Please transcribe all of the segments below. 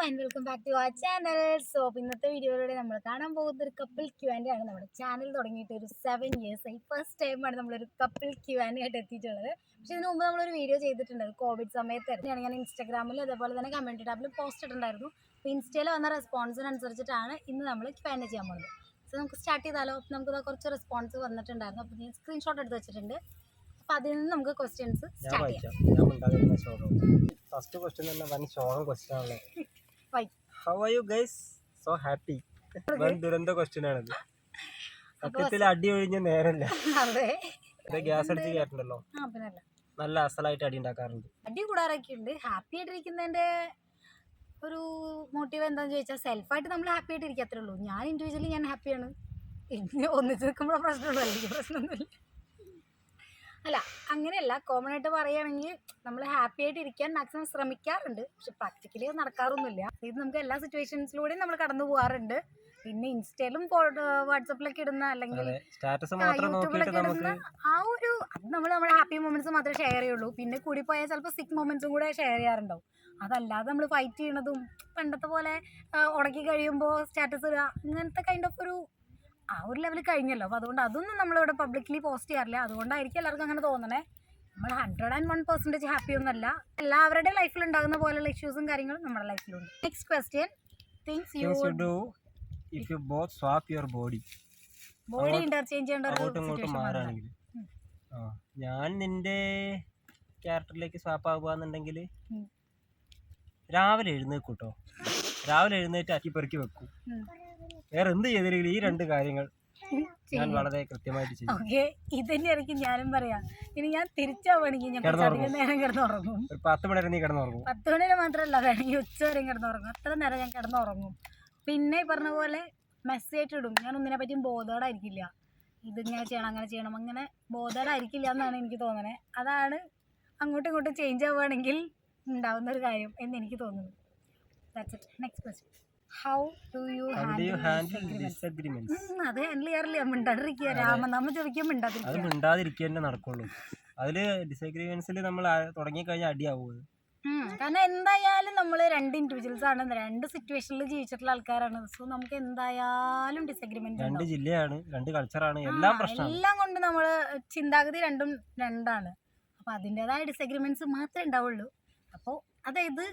And welcome back to our channel. So ഇന്നത്തെ വീഡിയോയിലൂടെ നമ്മൾ കാണാൻ പോകുന്ന ഒരു കപ്പിൾ Q&A ആണ്. നമ്മുടെ ചാനൽ തുടങ്ങിയിട്ട് ഒരു 7 years ആയി. ഫസ്റ്റ് ടൈമാണ് നമ്മളൊരു കപ്പിൾ Q&A ആയിട്ട് എത്തിയിട്ടുള്ളത്. പക്ഷേ ഇതിന് മുമ്പ് നമ്മളൊരു വീഡിയോ ചെയ്തിട്ടുണ്ട്. കോവിഡ് സമയത്തായിരുന്നു. ഞാൻ ഇൻസ്റ്റാഗ്രാമിൽ അതേപോലെ തന്നെ കമൻറ്റ് ടാബിൽ പോസ്റ്റ് ഇട്ടുണ്ടായിരുന്നു. അപ്പോൾ ഇൻസ്റ്റയിൽ വന്ന റെസ്പോൺസിനനുസരിച്ചിട്ടാണ് ഇന്ന് നമ്മൾ Q&A ചെയ്യാൻ പോകുന്നത്. സോ നമുക്ക് സ്റ്റാർട്ട് ചെയ്താലോ? നമുക്ക് കുറച്ച് റെസ്പോൺസ് വന്നിട്ടുണ്ടായിരുന്നു. അപ്പോൾ ഞാൻ സ്ക്രീൻഷോട്ട് എടുത്ത് വെച്ചിട്ടുണ്ട്. അപ്പോൾ അതിൽ നിന്ന് നമുക്ക് ക്വസ്റ്റ്യൻസ് സ്റ്റാർട്ട് ചെയ്യാം. ഫസ്റ്റ് ക്വസ്റ്റ്യൻ തന്നെ വൻ ഷോകം ക്വസ്റ്റ്യൻ ആണ്. Why? How are you guys so happy? വൻ ദുരന്ത ക്വസ്റ്റ്യൻ ആണിത്. സത്യത്തിൽ അടി ഒഴിഞ്ഞ നേരല്ല. അതെ, ഗ്യാസ് അടിച്ച് കേട്ടിട്ടുണ്ടല്ലോ. പിന്നല്ല, നല്ല അസലായിട്ട് അടി ഉണ്ടാക്കാറുണ്ട്. അടി കൂടാറൊക്കെ ഉണ്ട്. ഹാപ്പി ആയിട്ടിരിക്കുന്നതിൻ്റെ ഒരു മോട്ടീവ് എന്താണെന്ന് ചോദിച്ചാൽ സെൽഫായിട്ട് നമ്മൾ ഹാപ്പി ആയിട്ട് ഇരിക്കത്തേ ഉള്ളൂ. ഞാൻ ഇൻഡിവിജ്വലി ഞാൻ ഹാപ്പിയാണ്. പിന്നെ ഒന്നിച്ച് നിൽക്കുമ്പോഴേ പ്രശ്നമുള്ളൂ, അല്ലെങ്കിൽ പ്രശ്നമൊന്നുമില്ല. അല്ല, അങ്ങനെയല്ല. കോമൺ ആയിട്ട് പറയുകയാണെങ്കിൽ നമ്മൾ ഹാപ്പി ആയിട്ട് ഇരിക്കാൻ മാക്സിമം ശ്രമിക്കാറുണ്ട്. പക്ഷെ പ്രാക്ടിക്കലി അത് നടക്കാറൊന്നുമില്ല. ഇത് നമുക്ക് എല്ലാ സിറ്റുവേഷൻസിലൂടെയും നമ്മൾ കടന്നു പോകാറുണ്ട്. പിന്നെ ഇൻസ്റ്റയിലും വാട്സപ്പിലൊക്കെ ഇടുന്ന അല്ലെങ്കിൽ യൂട്യൂബിലൊക്കെ ഇടുന്ന ആ ഒരു അത് നമ്മുടെ ഹാപ്പി മൊമെന്റ്സ് മാത്രമേ ഷെയർ ചെയ്യുള്ളൂ. പിന്നെ കൂടിപ്പോയാൽ ചിലപ്പോൾ സിക്ക് മൊമെന്റ്സും കൂടെ ഷെയർ ചെയ്യാറുണ്ടാവും. അതല്ലാതെ നമ്മൾ ഫൈറ്റ് ചെയ്യണതും പണ്ടത്തെ പോലെ ഉടക്കി കഴിയുമ്പോൾ സ്റ്റാറ്റസ് ഇടുക അങ്ങനത്തെ കൈൻഡ് ഓഫ് ആ ഒരു ലെവൽ കഴിഞ്ഞല്ലോ. അപ്പോൾ അതുകൊണ്ട് അതൊന്നും നമ്മളിവിടെ പബ്ലിക്കലി പോസ്റ്റ് ചെയ്യാറില്ല. അതുകൊണ്ടായിരിക്കും എല്ലാവർക്കും അങ്ങനെ തോന്നണേ. നമ്മൾ 101% ഹാപ്പി ഒന്നുമല്ല. എല്ലാവരുടെയും ലൈഫിൽ ഉണ്ടാകുന്ന പോലെയുള്ള ഇഷ്യൂസും കാര്യങ്ങളും നമ്മുടെ ലൈഫിലുണ്ട്. Next question, things you do if you both swap your body interchange ചെയ്യേണ്ട. ഞാൻ നിന്റെ ക്യാരക്ടറിലേക്ക് സ്വാപ്പ് ആകുകയെന്നുണ്ടെങ്കിൽ രാവിലെ എഴുന്നേക്കൂട്ടോ. രാവിലെ എഴുന്നേറ്റ് അക്കിപ്പെറുക്കി വെക്കും. വേറെ എന്ത് ചെയ്തില്ലെങ്കിൽ ഈ രണ്ട് കാര്യങ്ങൾ ഞാൻ വളരെ കൃത്യമായിട്ട് ചെയ്യും. ഓക്കെ, ഇതന്നെയായിരിക്കും ഞാനും പറയാം. ഇനി ഞാൻ തിരിച്ചാവുകയാണെങ്കിൽ ഞാൻ നേരം കിടന്നുറങ്ങും. ഒരു 10 മണി വരെ നീ കിടന്നുറങ്ങും. 10 മണി വരെ മാത്രമല്ല, വേണമെങ്കിൽ ഉച്ച വരെയും കിടന്നുറങ്ങും. അത്ര നേരം ഞാൻ കിടന്നുറങ്ങും. പിന്നെ പറഞ്ഞ പോലെ മെസ്സേജ് ഇടും. ഞാൻ ഒന്നിനെ പറ്റിയും ബോധേഡായിരിക്കില്ല. ഇതിങ്ങനെ ചെയ്യണം അങ്ങനെ ചെയ്യണം അങ്ങനെ ബോധേഡായിരിക്കില്ല എന്നാണ് എനിക്ക് തോന്നണേ. അതാണ് അങ്ങോട്ടും ഇങ്ങോട്ടും ചേഞ്ച് ആവുകയാണെങ്കിൽ ഉണ്ടാവുന്ന ഒരു കാര്യം എന്ന് എനിക്ക് തോന്നുന്നു. That's it. Next question. How do you handle disagreements? അത് ഹാൻഡിൽ ചെയ്യാറില്ല. മിണ്ടാണ്ടിരിക്കുക. രാമനാമ ചോദിക്കാൻ മിണ്ടാതിരിക്കുക നടക്കുള്ളൂ. അതില് ഡിസഗ്രിമെന്റ്സിൽ നമ്മൾ തുടങ്ങിക്കഴിഞ്ഞാൽ അടിയാവും. കാരണം എന്തായാലും നമ്മൾ രണ്ട് ഇൻഡിവിജ്വൽസ് ആണ്, രണ്ട് സിറ്റുവേഷനിൽ ജീവിച്ചിട്ടുള്ള ആൾക്കാരാണ്. സോ നമുക്ക് എന്തായാലും ഡിസഗ്രിമെന്റ്, രണ്ട് ജില്ലയാണ്, രണ്ട് കൾച്ചറാണ്, എല്ലാം പ്രശ്നമാണ്. എല്ലാം കൊണ്ട് നമ്മൾ ചിന്താഗതി രണ്ടും രണ്ടാണ്. അപ്പോൾ അതിൻ്റെതായ ഡിസഗ്രിമെന്റ്സ് മാത്രമേ ഉണ്ടാവുള്ളൂ. അപ്പോൾ അതായത്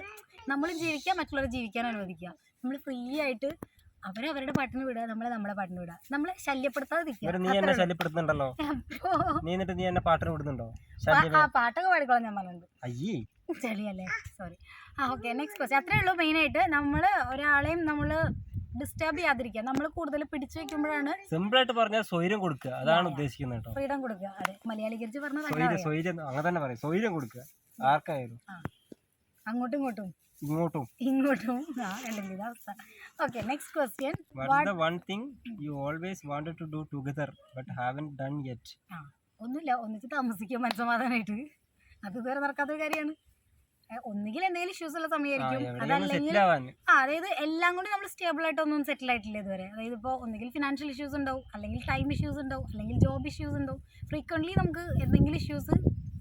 നമ്മളും ജീവിക്കുക, മറ്റുള്ളവരെ ജീവിക്കാൻ അനുവദിക്കുക. നമ്മൾ ഫ്രീ ആയിട്ട് അവരവരുടെ പാട്ടിന് വിടുക, നമ്മളെ പാട്ടിന് വിടുക. നമ്മളെ ശല്യപ്പെടുത്താതിരിക്കുക. നീ എന്നെ ശല്യപ്പെടുത്തുന്നുണ്ടല്ലോ. നീ എന്നിട്ട് നീ എന്നെ പാട്ടിന് വിടുന്നുണ്ടോ? ആ പാട്ടൊക്കെ പാടിക്കോളാം ഞാൻ പറഞ്ഞിട്ടുണ്ട്. അയ്യേ ചെളിയല്ലേ, സോറി. Okay, next question. അത്രേ ഉള്ളൂ. മെയിനായിട്ട് നമ്മൾ ഒരാളെയും നമ്മൾ ഡിസ്റ്റർബ് ചെയ്യാതിരിക്കുക. നമ്മൾ കൂടുതൽ പിടിച്ചു വെക്കുമ്പോഴാണ്, സിമ്പിൾ ആയിട്ട് പറഞ്ഞാൽ സ്വൈര്യം കൊടുക്കുക, അതാണ് ഉദ്ദേശിക്കുന്നത് കേട്ടോ. ഫ്രീഡം കൊടുക്കുക. അതെ, മലയാളീകരിച്ച് പറഞ്ഞത് സ്വൈര്യം അങ്ങനെ തന്നെ പറയും. സ്വൈര്യം കൊടുക്കുക ആർക്കായാലും, അങ്ങോട്ടും ഇങ്ങോട്ടും. അല്ലെങ്കിൽ അവസ്ഥ. Okay, next question. What is the one thing you always wanted to do together but haven't done yet? ഒന്നുമില്ല, ഒന്നിച്ച് താമസിക്കുക മനസ്സമാധാനമായിട്ട്. അത് ഇതുവരെ നടക്കാത്തൊരു കാര്യമാണ്. ഒന്നുകിൽ എന്തെങ്കിലും ഇഷ്യൂസ് ഉള്ള സമയമായിരിക്കും, അതല്ലെങ്കിൽ അതായത് എല്ലാം കൂടി നമ്മൾ സ്റ്റേബിൾ ആയിട്ടൊന്നും സെറ്റിൽ ആയിട്ടില്ല ഇതുവരെ. അതായത് ഇപ്പോൾ ഒന്നുകിൽ ഫിനാൻഷ്യൽ ഇഷ്യൂസ് ഉണ്ടാവും, അല്ലെങ്കിൽ ടൈം ഇഷ്യൂസ് ഉണ്ടാവും, അല്ലെങ്കിൽ ജോബ് ഇഷ്യൂസ് ഉണ്ടാവും. ഫ്രീക്വൻ്റ്ലി നമുക്ക് എന്തെങ്കിലും ഇഷ്യൂസ്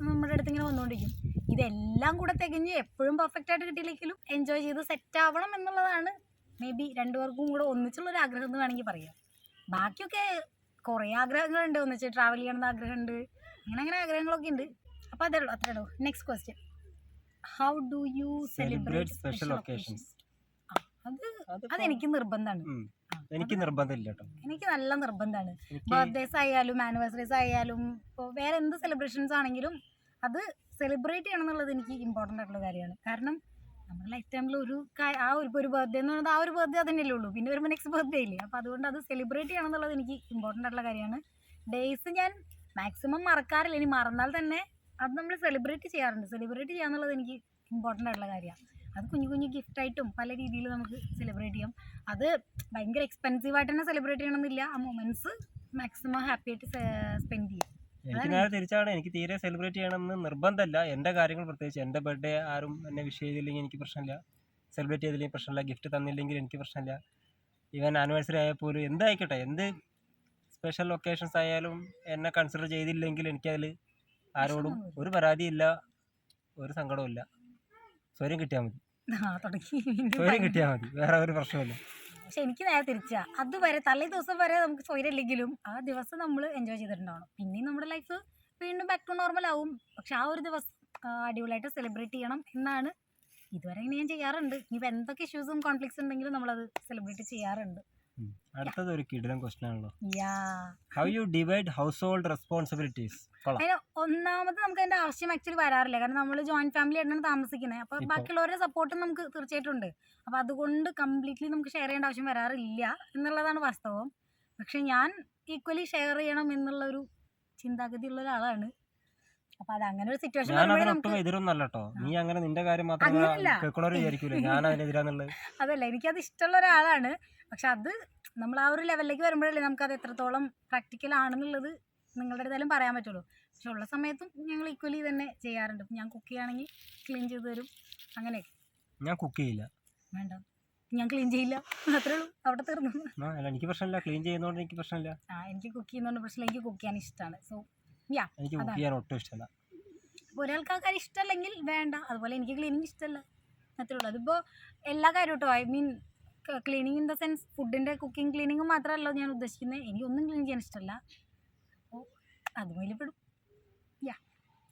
നമ്മുടെ അടുത്ത് ഇങ്ങനെ വന്നുകൊണ്ടിരിക്കും. ഇതെല്ലാം കൂടെ തികഞ്ഞ് എപ്പോഴും പെർഫെക്റ്റ് ആയിട്ട് കിട്ടിയില്ലെങ്കിലും എൻജോയ് ചെയ്ത് സെറ്റ് ആവണം എന്നുള്ളതാണ് മേ ബി രണ്ടുപേർക്കും കൂടെ ഒന്നിച്ചുള്ളൊരു ആഗ്രഹം എന്ന് വേണമെങ്കിൽ പറയാം. ബാക്കിയൊക്കെ കുറേ ആഗ്രഹങ്ങളുണ്ട്. ഒന്നിച്ച് ട്രാവൽ ചെയ്യണമെന്ന് ആഗ്രഹമുണ്ട്, അങ്ങനെ ആഗ്രഹങ്ങളൊക്കെ ഉണ്ട്. അപ്പോൾ അതേ ഉള്ളൂ, അത്രേ ഉള്ളൂ. Next question. How do you celebrate special occasions? അതെനിക്ക് നിർബന്ധമാണ്. എനിക്ക് നിർബന്ധമില്ല കേട്ടോ. എനിക്ക് നല്ല നിർബന്ധമാണ്. ബർത്ത്ഡേസ് ആയാലും ആനിവേഴ്സറീസ് ആയാലും ഇപ്പോൾ വേറെ എന്ത് സെലിബ്രേഷൻസ് ആണെങ്കിലും അത് സെലിബ്രേറ്റ് ചെയ്യണം എന്നുള്ളത് എനിക്ക് ഇമ്പോർട്ടൻ്റ് ആയിട്ടുള്ള കാര്യമാണ്. കാരണം നമ്മുടെ ലൈഫ് ടൈമിൽ ഒരു ബർത്ത്ഡേ എന്ന് പറയുന്നത് ആ ഒരു ബർത്ത്ഡേ അതന്നെയല്ലേ ഉള്ളൂ. പിന്നെ വരുമ്പോൾ നെക്സ്റ്റ് ബർത്ത്ഡേ ഇല്ലേ. അപ്പോൾ അതുകൊണ്ട് അത് സെലിബ്രേറ്റ് ചെയ്യണം എന്നുള്ളത് എനിക്ക് ഇമ്പോർട്ടൻ്റ് ആയിട്ടുള്ള കാര്യമാണ്. ഡേയ്സ് ഞാൻ മാക്സിമം മറക്കാറില്ല. ഇനി മറന്നാൽ തന്നെ അത് നമ്മൾ സെലിബ്രേറ്റ് ചെയ്യാറുണ്ട്. സെലിബ്രേറ്റ് ചെയ്യാന്നുള്ളത് എനിക്ക് ഇമ്പോർട്ടൻ്റ് ആയിട്ടുള്ള കാര്യമാണ്. അത് കുഞ്ഞു ഗിഫ്റ്റായിട്ടും പല രീതിയിൽ നമുക്ക് സെലിബ്രേറ്റ് ചെയ്യാം. അത് ഭയങ്കര എക്സ്പെൻസീവായിട്ട് തന്നെ സെലിബ്രേറ്റ് ചെയ്യണമെന്നില്ല. ആ മൊമെൻറ്റ്സ് മാക്സിമം ഹാപ്പി ആയിട്ട് സ്പെൻഡ് ചെയ്യാം. എനിക്ക് നേരെ തിരിച്ചാണ്. എനിക്ക് തീരെ സെലിബ്രേറ്റ് ചെയ്യണമെന്ന് നിർബന്ധമല്ല. എൻ്റെ കാര്യങ്ങൾ പ്രത്യേകിച്ച് എൻ്റെ ബർത്ത്ഡേ ആരും എന്നെ വിഷ് ചെയ്തില്ലെങ്കിൽ എനിക്ക് പ്രശ്നമില്ല, സെലിബ്രേറ്റ് ചെയ്തില്ലെങ്കിൽ പ്രശ്നമില്ല, ഗിഫ്റ്റ് തന്നില്ലെങ്കിൽ എനിക്ക് പ്രശ്നമില്ല. ഈവൻ ആനിവേഴ്സറി ആയാൽ പോലും എന്തായിക്കോട്ടെ, എന്ത് സ്പെഷ്യൽ ഒക്കേഷൻസ് ആയാലും എന്നെ കൺസിഡർ ചെയ്തില്ലെങ്കിൽ എനിക്കതിൽ ആരോടും ഒരു പരാതിയില്ല, ഒരു സങ്കടവും ഇല്ല. സ്വയം കിട്ടിയാൽ മതി. തുടങ്ങി. സ്വൈര്യം കിട്ടിയാൽ മതി, വേറെ ഒരു പ്രശ്നമില്ല. പക്ഷെ എനിക്ക് നേരെ തിരിച്ചാ. അതുവരെ തലേ ദിവസം വരെ നമുക്ക് സ്വൈര്യം ഇല്ലെങ്കിലും ആ ദിവസം നമ്മൾ എൻജോയ് ചെയ്തിട്ടുണ്ടാവണം. പിന്നെയും നമ്മുടെ ലൈഫ് വീണ്ടും ബാക്ക് ടു നോർമൽ ആവും. പക്ഷെ ആ ഒരു ദിവസം അടിപൊളിയായിട്ട് സെലിബ്രേറ്റ് ചെയ്യണം എന്നാണ് ഇതുവരെ ഇങ്ങനെ ഞാൻ ചെയ്യാറുണ്ട്. ഇനിയിപ്പോൾ എന്തൊക്കെ ഇഷ്യൂസും കോൺഫ്ലിക്ട്സ് ഉണ്ടെങ്കിലും നമ്മളത് സെലിബ്രേറ്റ് ചെയ്യാറുണ്ട്. അടുത്തത് ഒരു കിടിലൻ ക്വസ്റ്റൻ ആണല്ലോ. Yeah how you divide household responsibilities? അതിന് ഒന്നാമത് നമുക്ക് അതിൻ്റെ ആവശ്യം ആക്ച്വലി വരാറില്ല. കാരണം നമ്മൾ ജോയിന്റ് ഫാമിലി ആയിട്ടാണ് താമസിക്കുന്നത്. അപ്പോൾ ബാക്കിയുള്ളവരുടെ സപ്പോർട്ടും നമുക്ക് തീർച്ചയായിട്ടും ഉണ്ട്. അപ്പോൾ അതുകൊണ്ട് കംപ്ലീറ്റ്ലി നമുക്ക് ഷെയർ ചെയ്യേണ്ട ആവശ്യം വരാറില്ല എന്നുള്ളതാണ് വാസ്തവം. പക്ഷെ ഞാൻ ഈക്വലി ഷെയർ ചെയ്യണം എന്നുള്ളൊരു ചിന്താഗതി ഉള്ള ഒരാളാണ്. അപ്പോൾ അത് അങ്ങനെ ഒരു സിറ്റുവേഷൻ ഞാനതിനൊട്ടും എതിരൊന്നല്ല കേട്ടോ. നീ അങ്ങനെ നിന്റെ കാര്യം മാത്രം കേൾക്കണവർ വിചാരിക്കൂലേ ഞാൻ അതിനെതിരാന്നുള്ളത്. അതല്ല, എനിക്കത് ഇഷ്ടമുള്ള ഒരാളാണ്. പക്ഷെ അത് നമ്മൾ ആ ഒരു ലെവലിലേക്ക് വരുമ്പോഴല്ലേ നമുക്കത് എത്രത്തോളം പ്രാക്ടിക്കൽ ആണെന്നുള്ളത് നിങ്ങളുടെ അടുത്തായാലും പറയാൻ പറ്റുള്ളൂ. പക്ഷെ ഉള്ള സമയത്തും ഞങ്ങൾ ഈക്വലി തന്നെ ചെയ്യാറുണ്ട്. ഞാൻ കുക്ക് ചെയ്യുകയാണെങ്കിൽ ക്ലീൻ ചെയ്ത് തരും, അങ്ങനെയൊക്കെ. ഞാൻ കുക്ക് ചെയ്യില്ല. വേണ്ട, ഞാൻ ക്ലീൻ ചെയ്യില്ല, അത്രേ ഉള്ളൂ, അവിടെ തീർന്നു. എനിക്ക് പ്രശ്നമില്ല, ക്ലീൻ ചെയ്യുന്നതുകൊണ്ട് എനിക്ക് പ്രശ്നമില്ല. എനിക്ക് കുക്ക് ചെയ്യുന്നതുകൊണ്ട് പ്രശ്നമില്ല, എനിക്ക് കുക്ക് ചെയ്യാൻ ഇഷ്ടമാണ്. സോ എനിക്ക് കുക്ക് ചെയ്യാൻ ഒട്ടും ഇഷ്ടമല്ല. അപ്പോൾ ഒരാൾക്ക് ആ കാര്യം ഇഷ്ടമല്ലെങ്കിൽ വേണ്ട. അതുപോലെ എനിക്ക് ക്ലീനിങ് ഇഷ്ടമല്ല, അത്രേ ഉള്ളൂ. അതിപ്പോൾ എല്ലാ കാര്യം കേട്ടോ, I mean cleaning in the sense ഫുഡിൻ്റെ കുക്കിംഗ് ക്ലീനിങ് മാത്രമല്ല ഞാൻ ഉദ്ദേശിക്കുന്നത്. എനിക്കൊന്നും ക്ലീൻ ചെയ്യാൻ ഇഷ്ടമല്ല. അപ്പോൾ അതുപോലെ പെടും.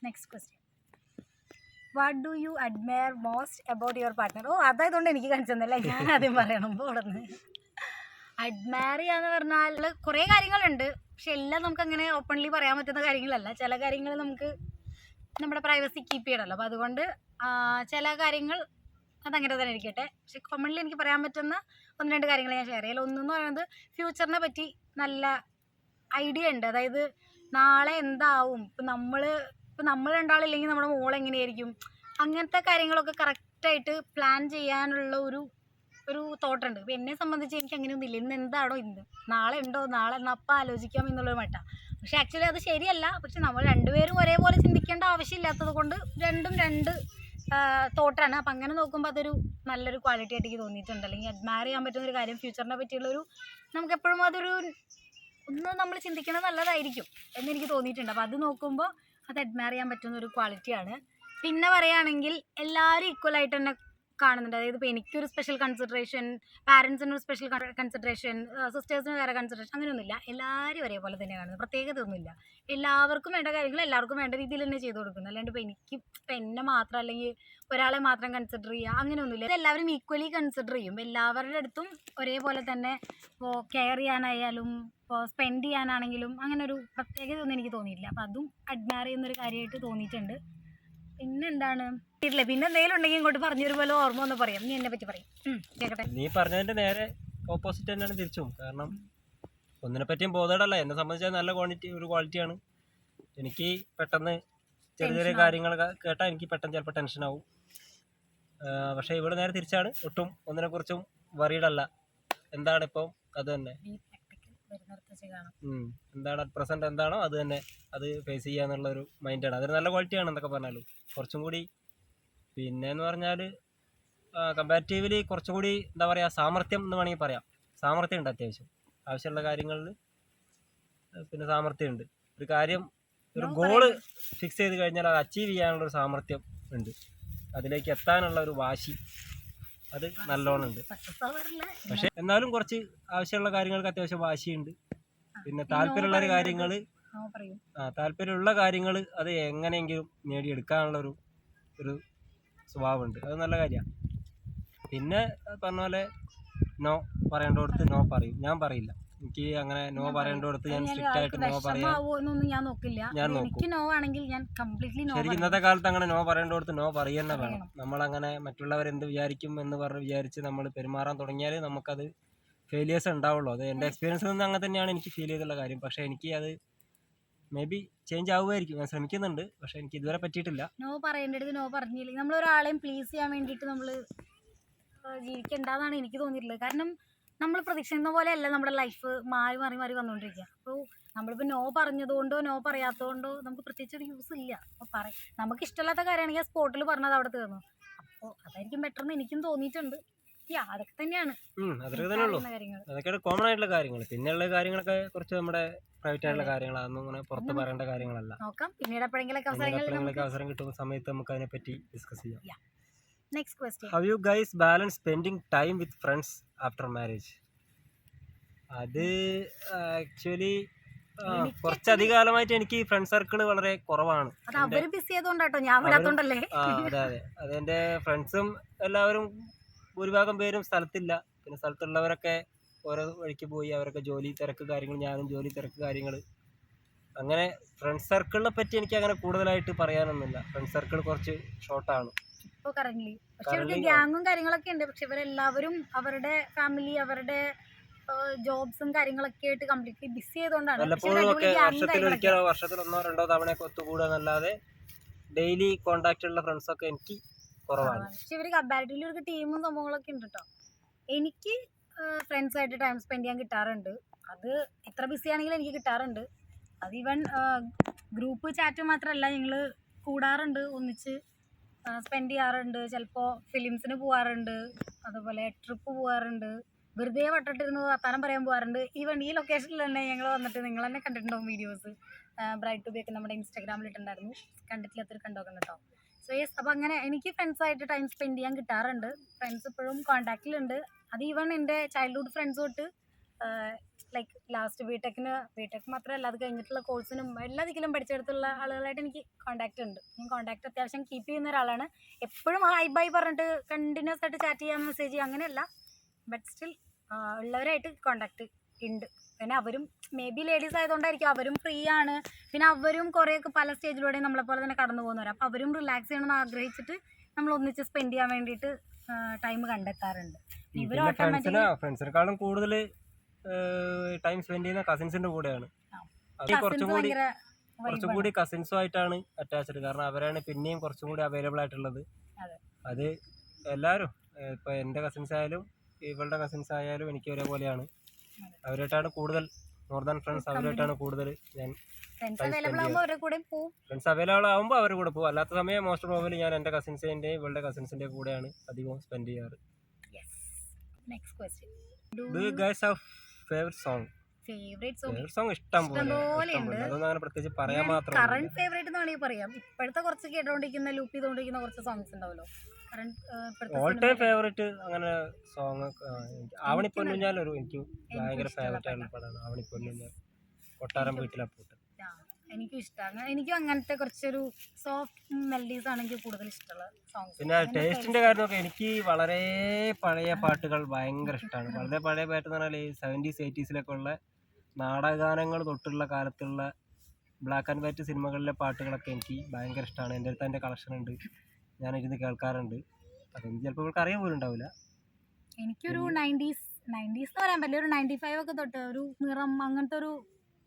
Next question, what do you admire most about your partner? അതായതുകൊണ്ട് എനിക്ക് കാണിച്ചെന്നല്ല, ഞാൻ ആദ്യം പറയണം. ഇപ്പോൾ അവിടെ നിന്ന് അഡ്മയർ ചെയ്യാന്ന് പറഞ്ഞാൽ കുറേ കാര്യങ്ങളുണ്ട്. പക്ഷെ എല്ലാം നമുക്കങ്ങനെ ഓപ്പൺലി പറയാൻ പറ്റുന്ന കാര്യങ്ങളല്ല. ചില കാര്യങ്ങൾ നമുക്ക് നമ്മുടെ പ്രൈവസി കീപ്പ് ചെയ്യണമല്ലോ. അപ്പോൾ അതുകൊണ്ട് ചില കാര്യങ്ങൾ അതങ്ങനെ തന്നെ ഇരിക്കട്ടെ. പക്ഷെ കോമൺലി എനിക്ക് പറയാൻ പറ്റുന്ന ഒന്ന് രണ്ട് കാര്യങ്ങൾ ഞാൻ ഷെയർ ചെയ്യാം. ഒന്നെന്ന് പറയുന്നത് ഫ്യൂച്ചറിനെ പറ്റി നല്ല ഐഡിയ ഉണ്ട്. അതായത് നാളെ എന്താവും, ഇപ്പം നമ്മൾ രണ്ടാളില്ലെങ്കിൽ നമ്മുടെ മോൾ എങ്ങനെയായിരിക്കും, അങ്ങനത്തെ കാര്യങ്ങളൊക്കെ കറക്റ്റായിട്ട് പ്ലാൻ ചെയ്യാനുള്ള ഒരു തോട്ടുണ്ട്. ഇപ്പം എന്നെ സംബന്ധിച്ച് എനിക്ക് അങ്ങനെയൊന്നും ഇല്ല. ഇന്ന് എന്താണോ ഇന്ന്, നാളെ ഉണ്ടോ, നാളെ എന്നാൽ അപ്പം ആലോചിക്കാം എന്നുള്ളൊരു മട്ട. പക്ഷെ ആക്ച്വലി അത് ശരിയല്ല. പക്ഷെ നമ്മൾ രണ്ടുപേരും ഒരേപോലെ ചിന്തിക്കേണ്ട ആവശ്യമില്ലാത്തത് കൊണ്ട് രണ്ടും രണ്ട് തോട്ടാണ്. അപ്പം അങ്ങനെ നോക്കുമ്പോൾ അതൊരു നല്ലൊരു ക്വാളിറ്റി ആയിട്ട് എനിക്ക് തോന്നിയിട്ടുണ്ട്. അല്ലെങ്കിൽ അഡ്മയർ ചെയ്യാൻ പറ്റുന്നൊരു കാര്യം ഫ്യൂച്ചറിനെ പറ്റിയുള്ളൊരു നമുക്കെപ്പോഴും അതൊരു ഒന്ന് നമ്മൾ ചിന്തിക്കുന്നത് നല്ലതായിരിക്കും എന്നെനിക്ക് തോന്നിയിട്ടുണ്ട്. അപ്പോൾ അത് നോക്കുമ്പോൾ അത് അഡ്മയർ ചെയ്യാൻ പറ്റുന്നൊരു ക്വാളിറ്റിയാണ്. പിന്നെ പറയുകയാണെങ്കിൽ എല്ലാവരും ഈക്വലായിട്ട് തന്നെ കാണുന്നുണ്ട്. അതായത് ഇപ്പോൾ എനിക്കൊരു സ്പെഷ്യൽ കൺസിഡറേഷൻ, പാരൻസിനൊരു സ്പെഷ്യൽ കൺസിഡറേഷൻ, സിസ്റ്റേഴ്സിന് വേറെ കൺസിഡറേഷൻ, അങ്ങനെയൊന്നുമില്ല. എല്ലാവരും ഒരേപോലെ തന്നെ കാണുന്നത്, പ്രത്യേകത ഒന്നുമില്ല. എല്ലാവർക്കും വേണ്ട കാര്യങ്ങൾ എല്ലാവർക്കും വേണ്ട രീതിയിൽ തന്നെ ചെയ്ത് കൊടുക്കുന്നത്. അല്ലാണ്ട് ഇപ്പം എന്നെ മാത്രം അല്ലെങ്കിൽ ഒരാളെ മാത്രം കൺസിഡർ ചെയ്യുക അങ്ങനെയൊന്നുമില്ല. എല്ലാവരും ഈക്വലി കൺസിഡർ ചെയ്യും. എല്ലാവരുടെ അടുത്തും ഒരേപോലെ തന്നെ ഇപ്പോൾ കെയർ ചെയ്യാനായാലും ഇപ്പോൾ സ്പെൻഡ് ചെയ്യാനാണെങ്കിലും അങ്ങനെ ഒരു പ്രത്യേകത ഒന്നും എനിക്ക് തോന്നിയിട്ടില്ല. അപ്പം അതും അഡ്മയർ ചെയ്യുന്നൊരു കാര്യമായിട്ട് തോന്നിയിട്ടുണ്ട്. പിന്നെ എന്താണ് ഇല്ല, പിന്നെ എന്തെങ്കിലും ഉണ്ടെങ്കിൽ ഇങ്ങോട്ട് പറഞ്ഞൊരു പോലെ ഓർമ്മ ഒന്ന് പറയാം. നീ എന്നെ പറ്റി പറയും, കേൾക്കട്ടെ. നീ പറഞ്ഞതിന്റെ നേരെ ഓപ്പോസിറ്റ് തന്നെയാണ് തിരിച്ചും. കാരണം ഒന്നിനെ പറ്റിയും ബോധേഡല്ല. എന്നെ സംബന്ധിച്ചാൽ നല്ല ഒരു ക്വാളിറ്റിയാണ്. എനിക്ക് പെട്ടെന്ന് ചെറിയ ചെറിയ കാര്യങ്ങൾ കേട്ടാൽ എനിക്ക് പെട്ടെന്ന് ചിലപ്പോൾ ടെൻഷനാവും. പക്ഷേ ഇവിടെ നേരെ തിരിച്ചാണ്. ഒട്ടും ഒന്നിനെ കുറിച്ചും വറീഡല്ല. എന്താണ് ഇപ്പം അത് തന്നെ, എന്താണ് അറ്റ് പ്രസൻറ്റ് എന്താണോ അത് തന്നെ അത് ഫേസ് ചെയ്യാന്നുള്ള ഒരു മൈൻഡാണ്. അതൊരു നല്ല ക്വാളിറ്റിയാണ് എന്തൊക്കെ പറഞ്ഞാലും. കുറച്ചും കൂടി പിന്നെ എന്ന് പറഞ്ഞാൽ കമ്പാരിറ്റീവ്ലി കുറച്ചും കൂടി എന്താ പറയുക, സാമർത്ഥ്യം എന്ന് വേണമെങ്കിൽ പറയാം. സാമർത്ഥ്യം ഉണ്ട് അത്യാവശ്യം. ആവശ്യമുള്ള കാര്യങ്ങളിൽ പിന്നെ സാമർത്ഥ്യമുണ്ട്. ഒരു കാര്യം ഒരു ഗോള് ഫിക്സ് ചെയ്ത് കഴിഞ്ഞാൽ അത് അച്ചീവ് ചെയ്യാനുള്ളൊരു സാമർത്ഥ്യം ഉണ്ട്. അതിലേക്ക് എത്താനുള്ള ഒരു വാശി അത് നല്ലോണം ഉണ്ട്. പക്ഷെ എന്നാലും കുറച്ച് ആവശ്യമുള്ള കാര്യങ്ങൾക്ക് അത്യാവശ്യം വാശിയുണ്ട്. പിന്നെ താല്പര്യമുള്ള കാര്യങ്ങൾ അത് എങ്ങനെയെങ്കിലും നേടിയെടുക്കാനുള്ള ഒരു സ്വഭാവമുണ്ട്. അത് നല്ല കാര്യമാണ്. പിന്നെ പറഞ്ഞ പോലെ നോ പറയേണ്ടടുത്ത് നോ പറയും. ഞാൻ പറയില്ല. എനിക്ക് അങ്ങനെ നോ പറയേണ്ടടുത്ത് ഞാൻ സ്ട്രിക്റ്റ് ആയിട്ട് നോ പറയാൻ ഞാൻ നോക്കും. ശരിക്കും ഇന്നത്തെ കാലത്ത് അങ്ങനെ നോ പറയേണ്ടടുത്ത് നോ പറയുക വേണം. നമ്മളങ്ങനെ മറ്റുള്ളവരെന്ത് വിചാരിക്കും എന്ന് വിചാരിച്ച് നമ്മൾ പെരുമാറാൻ തുടങ്ങിയാൽ നമുക്കത് ഫെയിലിയേഴ്സ് ഉണ്ടാവുള്ളൂ. അത് എൻ്റെ എക്സ്പീരിയൻസിൽ നിന്ന് അങ്ങനെ തന്നെയാണ് എനിക്ക് ഫീൽ ചെയ്തുള്ള കാര്യം. പക്ഷേ എനിക്ക് അത് മേ ബി ചേഞ്ച് ആവുമായിരിക്കും. ഞാൻ ശ്രമിക്കുന്നുണ്ട്, പക്ഷെ എനിക്ക് ഇതുവരെ പറ്റിയിട്ടില്ല. നോ പറയേണ്ടത് നോ പറഞ്ഞില്ലെങ്കിൽ നമ്മൾ ഒരാളെയും പ്ലീസ് ചെയ്യാൻ വേണ്ടിയിട്ട് നമ്മൾ ജീവിക്കേണ്ടതാണ് എനിക്ക് തോന്നിയിട്ടുള്ളത്. കാരണം നമ്മൾ പ്രതീക്ഷിക്കുന്ന പോലെയല്ല നമ്മുടെ ലൈഫ് മാറി മാറി മാറി വന്നുകൊണ്ടിരിക്കുക. അപ്പോൾ നമ്മളിപ്പോൾ നോ പറഞ്ഞതുകൊണ്ടോ നോ പറയാത്തതുകൊണ്ടോ നമുക്ക് പ്രത്യേകിച്ച് ഒരു യൂസ് ഇല്ല. അപ്പോൾ നമുക്ക് ഇഷ്ടമില്ലാത്ത കാര്യമാണെങ്കിൽ ആ സ്പോട്ടിൽ പറഞ്ഞത് അവിടെ തീർന്നു. അപ്പോൾ അതായിരിക്കും ബെറ്റർ എന്ന് എനിക്കും തോന്നിയിട്ടുണ്ട്. അതൊക്കെ തന്നെയാണ് അതൊക്കെയാണ് കോമൺ ആയിട്ടുള്ള കാര്യങ്ങൾ. പിന്നെയുള്ള കാര്യങ്ങളൊക്കെ കുറച്ച് നമ്മുടെ പ്രൈവറ്റ് ആയിട്ടുള്ള കാര്യങ്ങളാണ്. അതൊന്നും അങ്ങനെ പുറത്ത് പറയേണ്ട കാര്യങ്ങളല്ല. നോക്കാം, പിന്നീട് എപ്പോഴെങ്കിലൊക്കെ അവസരം കിട്ടുന്ന സമയത്ത് നമുക്ക് അതിനെപ്പറ്റി ഡിസ്കസ് ചെയ്യാം. Next question. How you guys balance spending time with friends after marriage? അത് ആക്ച്വലി കുറച്ചധിക കാലമായിട്ട് എനിക്ക് ഫ്രണ്ട് സർക്കിൾ വളരെ കുറവാണ്. അത് അവര് ബിസി ആയതുകൊണ്ടാട്ടോ, ഞാൻ വിടാത്തോണ്ടല്ലേ. അതെ അതെ, അതെൻ്റെ ഫ്രണ്ട്സും എല്ലാവരും ഭൂരിഭാഗം പേരും സ്ഥലത്തില്ല. പിന്നെ സ്ഥലത്തുള്ളവരൊക്കെ ഓരോ വഴിക്ക് പോയി, അവരൊക്കെ ജോലി തിരക്ക് കാര്യങ്ങൾ, ഞാനും ജോലി തിരക്ക് കാര്യങ്ങൾ. അങ്ങനെ ഫ്രണ്ട് സർക്കിളിനെ പറ്റി എനിക്ക് അങ്ങനെ കൂടുതലായിട്ട് പറയാനൊന്നുമില്ല. ഫ്രണ്ട് സർക്കിൾ കുറച്ച് ഷോർട്ടാണ് ഇപ്പൊ കറന്റ്. പക്ഷെ ഇവർക്ക് ഗ്യാങ്ങും കാര്യങ്ങളൊക്കെ ഉണ്ട്. പക്ഷെ ഇവരെല്ലാവരും അവരുടെ ഫാമിലി, അവരുടെ ജോബ്സും കാര്യങ്ങളൊക്കെ ആയിട്ട് കംപ്ലീറ്റ്ലി ബിസി ആയതുകൊണ്ടാണ്. വല്ലപ്പോഴും ഒക്കെ വർഷത്തിലൊരിക്കലോ വർഷത്തിലൊന്നോ രണ്ടോ തവണയൊക്കെ ഒത്തുകൂടാന്നല്ലാതെ ഡെയിലി കോണ്ടാക്ട് ഉള്ള ഫ്രണ്ട്സൊക്കെ എനിക്ക് കുറവാണ്. പക്ഷെ ഇവര് കമ്പാരിറ്റീവ്ലി ഇവർക്ക് ടീമും സംഭവങ്ങളൊക്കെ ഉണ്ട് കേട്ടോ. എനിക്ക് ഫ്രണ്ട്സായിട്ട് ടൈം സ്പെൻഡ് ചെയ്യാൻ കിട്ടാറുണ്ട്. അത് എത്ര ബിസി ആണെങ്കിലും എനിക്ക് കിട്ടാറുണ്ട്. അത് ഈവൻ ഗ്രൂപ്പ് ചാറ്റ് മാത്രമല്ല, ഞങ്ങൾ കൂടാറുണ്ട്, ഒന്നിച്ച് സ്പെൻഡ് ചെയ്യാറുണ്ട്. ചിലപ്പോൾ ഫിലിംസിന് പോകാറുണ്ട്, അതുപോലെ ട്രിപ്പ് പോകാറുണ്ട്, വെറുതെ വട്ടട്ടിരുന്ന് വർത്താനം പറയാൻ പോകാറുണ്ട്. ഈവൻ ഈ ലൊക്കേഷനിൽ തന്നെ ഞങ്ങൾ വന്നിട്ട്, നിങ്ങൾ തന്നെ കണ്ടിട്ടുണ്ടാവും വീഡിയോസ്, ബ്രൈറ്റ് ടു ബി ഒക്കെ നമ്മുടെ ഇൻസ്റ്റാഗ്രാമിൽ ഇട്ടുണ്ടായിരുന്നു. കണ്ടിട്ടില്ലാത്തൊരു കണ്ടോക്കണം കേട്ടോ. സോ യെസ്, അപ്പോൾ അങ്ങനെ എനിക്ക് ഫ്രണ്ട്സായിട്ട് ടൈം സ്പെൻഡ് ചെയ്യാൻ കിട്ടാറുണ്ട്. ഫ്രണ്ട്സ് ഇപ്പോഴും കോൺടാക്റ്റിലുണ്ട്. അത് ഈവൻ എൻ്റെ ചൈൽഡ്ഹുഡ് ഫ്രണ്ട്സ് തൊട്ട് ലൈക്ക് ലാസ്റ്റ് ബിടെക് മാത്രമല്ല, അത് കഴിഞ്ഞിട്ടുള്ള കോഴ്സിനും എല്ലാത്തിലും പഠിച്ചെടുത്തുള്ള ആളുകളായിട്ട് എനിക്ക് കോൺടാക്റ്റ് ഉണ്ട്. ഞാൻ കോൺടാക്റ്റ് അത്യാവശ്യം കീപ്പ് ചെയ്യുന്ന ഒരാളാണ്. എപ്പോഴും ഹായ് ബൈ പറഞ്ഞിട്ട് കണ്ടിന്യൂസ് ആയിട്ട് ചാറ്റ് ചെയ്യാൻ, മെസ്സേജ് ചെയ്യാം അങ്ങനെയല്ല, ബട്ട് സ്റ്റിൽ ഉള്ളവരായിട്ട് കോൺടാക്റ്റ് ഉണ്ട്. പിന്നെ അവരും മേ ബി ലേഡീസ് ആയതുകൊണ്ടായിരിക്കും, അവരും ഫ്രീ ആണ്. പിന്നെ അവരും കുറേയൊക്കെ പല സ്റ്റേജിലൂടെയും നമ്മളെപ്പോലെ തന്നെ കടന്നു പോകുന്നവരാണ്. അപ്പോൾ അവരും റിലാക്സ് ചെയ്യണമെന്ന് ആഗ്രഹിച്ചിട്ട് നമ്മൾ ഒന്നിച്ച് സ്പെൻഡ് ചെയ്യാൻ വേണ്ടിയിട്ട് ടൈം കണ്ടെത്താറുണ്ട്. ഇവർ ഫ്രണ്ട്സിനെക്കാളും കൂടുതൽ ടൈം സ്പെൻഡ് ചെയ്യുന്ന കസിൻസിന്റെ കൂടെയാണ്. കുറച്ചും കൂടി കസിൻസുമായിട്ടാണ് അറ്റാച്ച്ഡ്. കാരണം അവരാണ് പിന്നെയും കുറച്ചും കൂടി അവൈലബിൾ ആയിട്ടുള്ളത്. അത് എല്ലാവരും, ഇപ്പോൾ എൻ്റെ കസിൻസ് ആയാലും ഇവളുടെ കസിൻസ് ആയാലും എനിക്ക് ഒരേപോലെയാണ്. അവരായിട്ടാണ് കൂടുതൽ, മോർ ദാൻ ഫ്രണ്ട്സ്, അവരായിട്ടാണ് കൂടുതൽ ഞാൻ ഫ്രണ്ട്സ് അവൈലബിൾ ആകുമ്പോൾ അവരുടെ കൂടെ പോകും. അല്ലാത്ത സമയം മോസ്റ്റ് പ്രോബബ്ലി ഞാൻ എൻ്റെ കസിൻസിൻ്റെ ഇവളുടെ കസിൻസിൻ്റെ കൂടെയാണ് അധികം സ്പെൻഡ് ചെയ്യാറ്. Do you guys have favourite song? Favourite song ഇഷ്ടം പോലെ ഉണ്ട്. അതൊന്നും അങ്ങനെ പ്രത്യേകിച്ച് പറയാൻ മാത്രം കറന്റ് ഫേവറേറ്റ് എന്ന് വേണമെങ്കിൽ പറയാം. ഇപ്പോഴത്തെ കുറച്ച് കേട്ടോണ്ടിരിക്കുന്ന, ലൂപ്പ് ചെയ്തോണ്ടിരിക്കുന്ന കുറച്ച് സോങ്സ് ഉണ്ടാവല്ലോ. ഓൾ ടൈം ഫേവറേറ്റ് അങ്ങനെ സോങ് ആവണി പൊന്നുഞ്ഞാൽ എനിക്ക് ഭയങ്കര ഫേവറേറ്റ് ആയിട്ടുള്ള പടമാണ്. ആവണി പൊന്നുഞ്ഞാൽ, കൊട്ടാരം വീട്ടിലപ്പൂട്ട് എനിക്കും ഇഷ്ടമാണ്. എനിക്കും അങ്ങനത്തെ കുറച്ചൊരു സോഫ്റ്റ് മെലഡീസ് ആണ് എനിക്ക് കൂടുതൽ ഇഷ്ടമുള്ള സോങ്സ്. പിന്നെ ടേസ്റ്റിന്റെ കാര്യമൊക്കെ എനിക്ക് വളരെ പഴയ പാട്ടുകൾ ഭയങ്കര ഇഷ്ടമാണ്. വളരെ പഴയ പാട്ട് എന്ന് പറഞ്ഞാൽ 70s 80s ഉള്ള നാടകഗാനങ്ങൾ തൊട്ടുള്ള കാലത്തുള്ള ബ്ലാക്ക് ആൻഡ് വൈറ്റ് സിനിമകളിലെ പാട്ടുകളൊക്കെ എനിക്ക് ഭയങ്കര ഇഷ്ടമാണ്. എൻ്റെ അടുത്ത് എൻ്റെ കളക്ഷൻ ഉണ്ട്, ഞാനിരുന്ന് കേൾക്കാറുണ്ട്. അതൊന്നും ചിലപ്പോൾ ഇവർക്ക് അറിയാൻ പോലും ഉണ്ടാവില്ല. എനിക്കൊരു 90s എന്ന് പറയാൻ പറ്റില്ല, ഒരു 95 ഒക്കെ തൊട്ട് ഒരു നിറം അങ്ങനത്തെ ഒരു